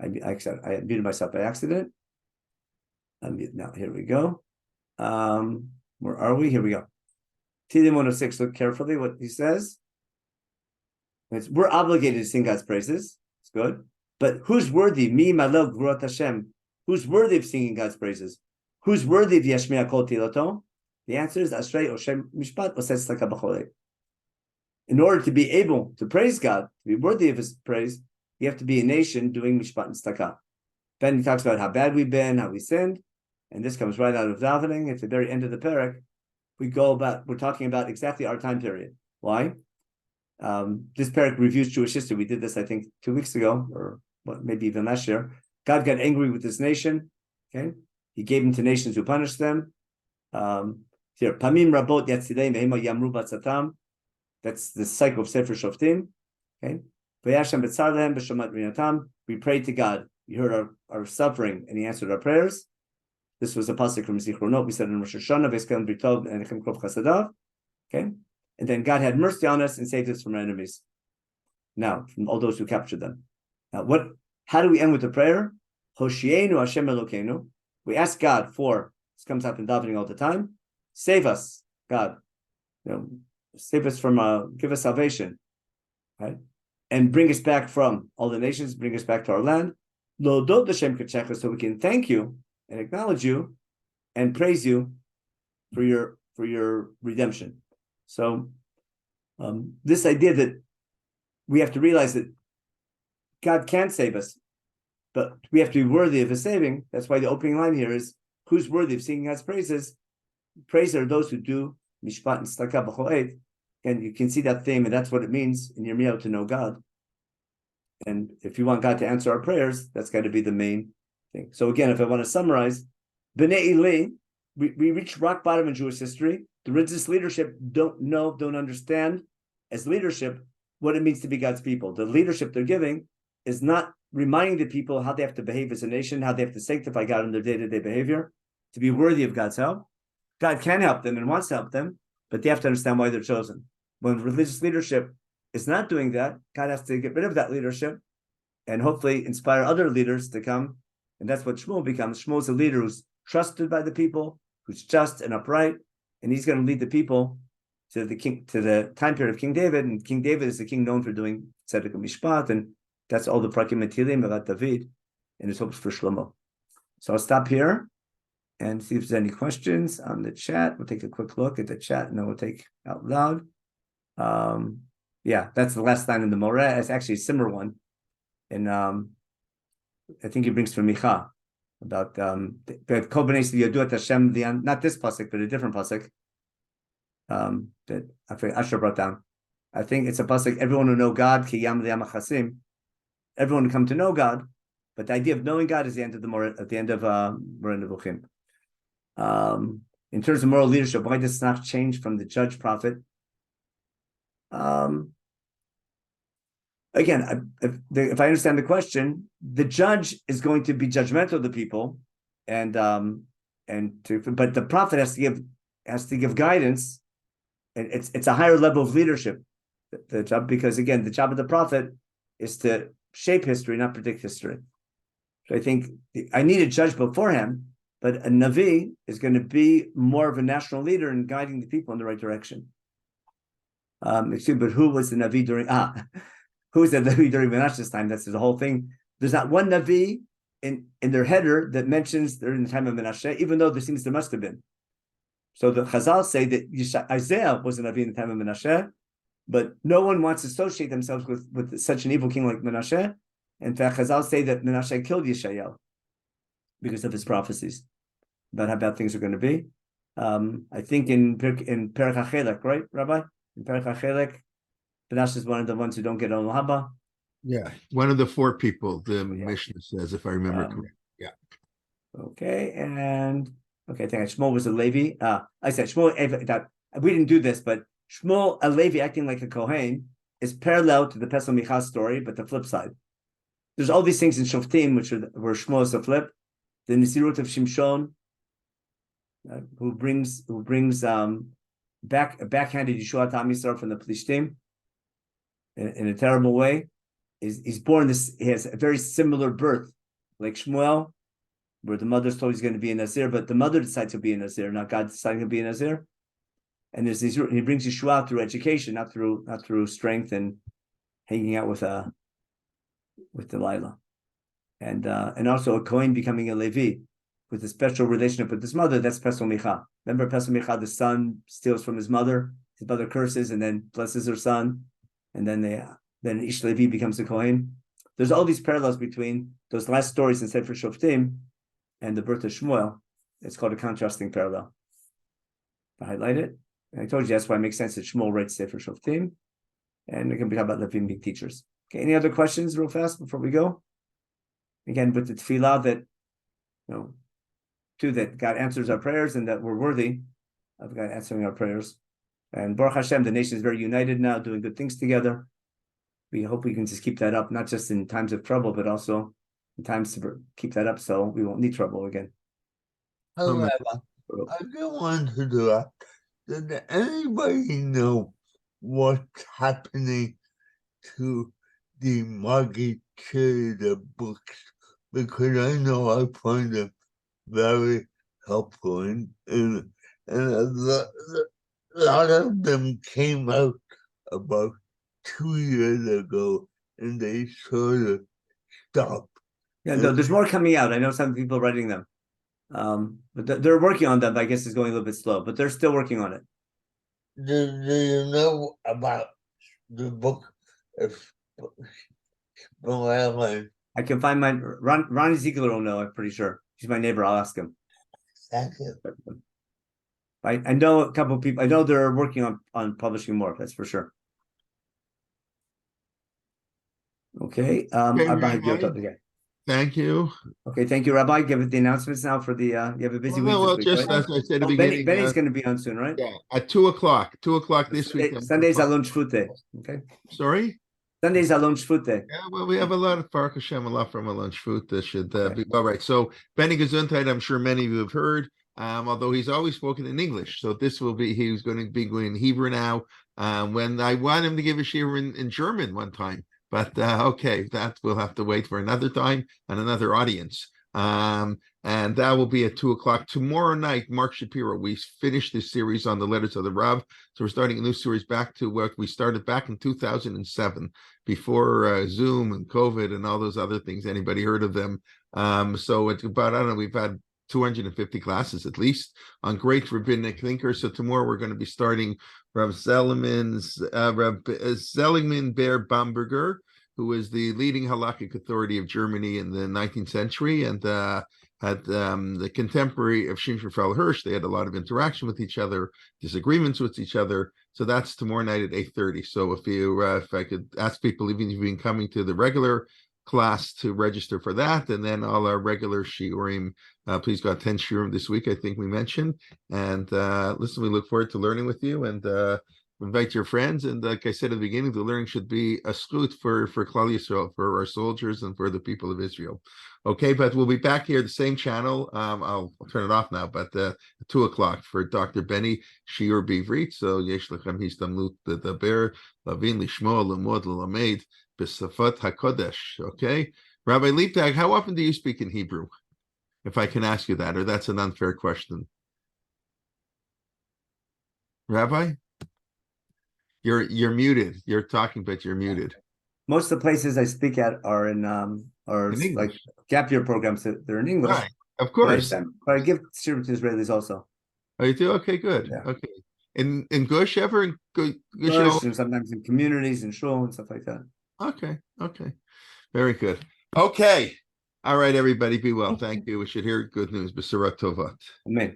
I muted myself by accident. Now, here we go. Where are we? Here we go. Tehillim 106, look carefully what he says. We're obligated to sing God's praises. It's good. But who's worthy? Me, Malel, Gvurat Hashem. Who's worthy of singing God's praises? Who's worthy of Yashmiya Kol Tilato? The answer is Ashrei Oshem Mishpat Osetz Taka B'Cholei. In order to be able to praise God, to be worthy of His praise, you have to be a nation doing Mishpat and Staka. Then he talks about how bad we've been, how we sinned, and this comes right out of davening. At the very end of the parak, we're talking about exactly our time period. Why? This parak reviews Jewish history. We did this, I think, 2 weeks ago, or maybe even last year. God got angry with this nation. Okay, He gave them to nations who punished them. Here, Pamim Rabot Yatzidei Mehema Yamru Batzatam. That's the cycle of Sefer Shoftim. Okay, Vayashem Betzar Lehem B'Shomat Rinatam. We prayed to God. He heard our suffering, and He answered our prayers. This was a pasuk from Zichronot. We said in Rosh Hashanah, V'eskel Britov and Echem Krov Chasadav. Okay, and then God had mercy on us and saved us from our enemies. Now, from all those who captured them. Now, how do we end with the prayer? Hoshienu Hashem Elokeinu. We ask God for, this comes up in davening all the time, save us, God. Save us from, give us salvation, right? And bring us back from all the nations, bring us back to our land. Lodot Hashem Kachecha, so we can thank you and acknowledge you and praise you for your redemption. So this idea that we have to realize that God can save us, but we have to be worthy of His saving. That's why the opening line here is, who's worthy of singing God's praises? Praise are those who do mishpat and staka b'cholet. And you can see that theme, and that's what it means in Yirmiyahu to know God. And if you want God to answer our prayers, that's got to be the main thing. So again, if I want to summarize, B'nai Eli, we reach rock bottom in Jewish history. The religious leadership don't understand as leadership what it means to be God's people. The leadership they're giving is not reminding the people how they have to behave as a nation, how they have to sanctify God in their day-to-day behavior, to be worthy of God's help. God can help them and wants to help them, but they have to understand why they're chosen. When religious leadership is not doing that, God has to get rid of that leadership and hopefully inspire other leaders to come. And that's what Shmuel becomes. Shmuel is a leader who's trusted by the people, who's just and upright, and he's going to lead the people to the time period of King David. And King David is a king known for doing tzedek and mishpat, and that's all the prakim and Tehillim about David and his hopes for Shlomo. So I'll stop here and see if there's any questions on the chat. We'll take a quick look at the chat, and then we'll take out loud. Yeah, that's the last line in the Moreh. It's actually a similar one, and I think he brings from Micha about the Kol Bnei Yisrael Yodu et Hashem, not this pasuk, but a different pasuk that I think Asher brought down. I think it's a pasuk. Everyone who know God, ki yam liyam achasim. Everyone will come to know God, but the idea of knowing God is the end of the Moreh, at the end of Moreh Nevuchim. In terms of moral leadership, why does it not change from the judge prophet? Again, if I understand the question, the judge is going to be judgmental of the people, but the prophet has to give guidance, and it's a higher level of leadership. The job, because again, the job of the prophet is to shape history, not predict history. So I think I need a judge beforehand, but a Navi is going to be more of a national leader in guiding the people in the right direction. But who was the Navi during who was the Navi during Menachem time? That's the whole thing. There's not one Navi in their header that mentions they're in the time of Menachem, even though there seems there must have been. So the Chazal say that Isaiah was a Navi in the time of Menachem, but no one wants to associate themselves with such an evil king like Menachem. In fact, Chazal say that Menachem killed Yeshayahu because of his prophecies about how bad things are going to be. I think in Perek HaChelek, right, Rabbi? In Perek HaChelek, Menachem is one of the ones who don't get Olam Haba. Yeah, one of the four people, the Mishnah says, if I remember correctly. Yeah. Okay, and okay, I think Shmuel was a Levi. I said Shmuel. That we didn't do this, but Shmuel, a Levi acting like a Kohen, is parallel to the Pesach Michal story, but the flip side. There's all these things in Shoftim, where Shmuel is a flip. The Nisirut of Shimshon, who brings backhanded Yeshua to Am Yisrael from the Plishtim in a terrible way. He's born this. He has a very similar birth, like Shmuel, where the mother's told he's going to be a Nazir, but the mother decides to be a Nazir, not God deciding to be a Nazir. And there's these. He brings Yeshua through education, not through strength and hanging out with Delilah, and also a Kohen becoming a Levi with a special relationship with his mother. That's Pesach Micha. Remember Pesach Micha, the son steals from his mother curses and then blesses her son, and then Ish Levi becomes a Kohen. There's all these parallels between those last stories in Sefer Shoftim and the birth of Shmuel. It's called a contrasting parallel. I highlight it. And I told you that's why it makes sense that Shmuel writes Sefer Shoftim, and we can talk about Levim being teachers. Okay, any other questions real fast before we go? Again, with the tefillah that, that God answers our prayers and that we're worthy of God answering our prayers. And Baruch Hashem, the nation is very united now, doing good things together. We hope we can just keep that up, not just in times of trouble, but also in times to keep that up so we won't need trouble again. However, I don't want to do that. Does anybody know what's happening to the Market Cheetah books? Because I know I find them very helpful, and a lot of them came out about 2 years ago, and they sort of stopped. Yeah, no, there's more coming out. I know some people writing them, but they're working on them. I guess it's going a little bit slow, but they're still working on it. Do you know about the book? I can find my Ronnie Ziegler will know. I'm pretty sure he's my neighbor. I'll ask him. Thank you. I know a couple of people. I know they're working on publishing more. That's for sure. Okay. Thank you. Okay, thank you, Rabbi. Give it the announcements now for the. You have a busy week. Well, this week, just right? as I said at the beginning, Benny's going to be on soon, right? Yeah, at 2:00. 2:00 this week. Sunday's Alon Shvute. Okay. Sorry. Sunday's Alon Shvute. Yeah, well, we have a lot of Baruch Hashem, a lot from Alon Shvut that should be all right. So Benny Gesundheit, I'm sure many of you have heard. Although he's always spoken in English, so he's going to be going in Hebrew now. When I want him to give a shiur in German one time. But okay, that we'll have to wait for another time and another audience. And that will be at 2:00 tomorrow night. Mark Shapiro. We finished this series on the letters of the Rav, so we're starting a new series back to what we started back in 2007, before Zoom and COVID and all those other things. Anybody heard of them? So it's about, I don't know, we've had 250 classes at least on great rabbinic thinkers. So tomorrow we're going to be starting Rav Seligman Ber Bamberger, who is the leading halakhic authority of Germany in the 19th century and had the contemporary of Shimshon Raphael Hirsch. They had a lot of interaction with each other, disagreements with each other. So that's tomorrow night at 8:30. So if I could ask people, even if you've been coming to the regular class, to register for that, and then all our regular shiurim. Please got 10 shiurim this week, I think we mentioned. And listen, we look forward to learning with you, and invite your friends. And like I said at the beginning, the learning should be a schut for Klal Yisrael, for our soldiers and for the people of Israel. Okay, but we'll be back here, the same channel. I'll turn it off now, but 2:00 for Dr. Benny Shiur Bivrit. So yesh lechem histamnut ledaber lavin lishmo lemod lelamed b'safat hakodesh. Okay, Rabbi Leibtag, how often do you speak in Hebrew? If I can ask you that, or that's an unfair question. Rabbi, you're muted. You're talking, but you're muted. Most of the places I speak at are in like gap year programs. They're in English, right? Of course. But I give shiur to Israelis also. Oh, you do? Okay, good. Yeah. Okay. In Gush ever? In Gush, and sometimes in communities and shul and stuff like that. Okay. Very good. Okay. All right, everybody, be well. Thank you. We should hear good news. B'sara tovat. Amen.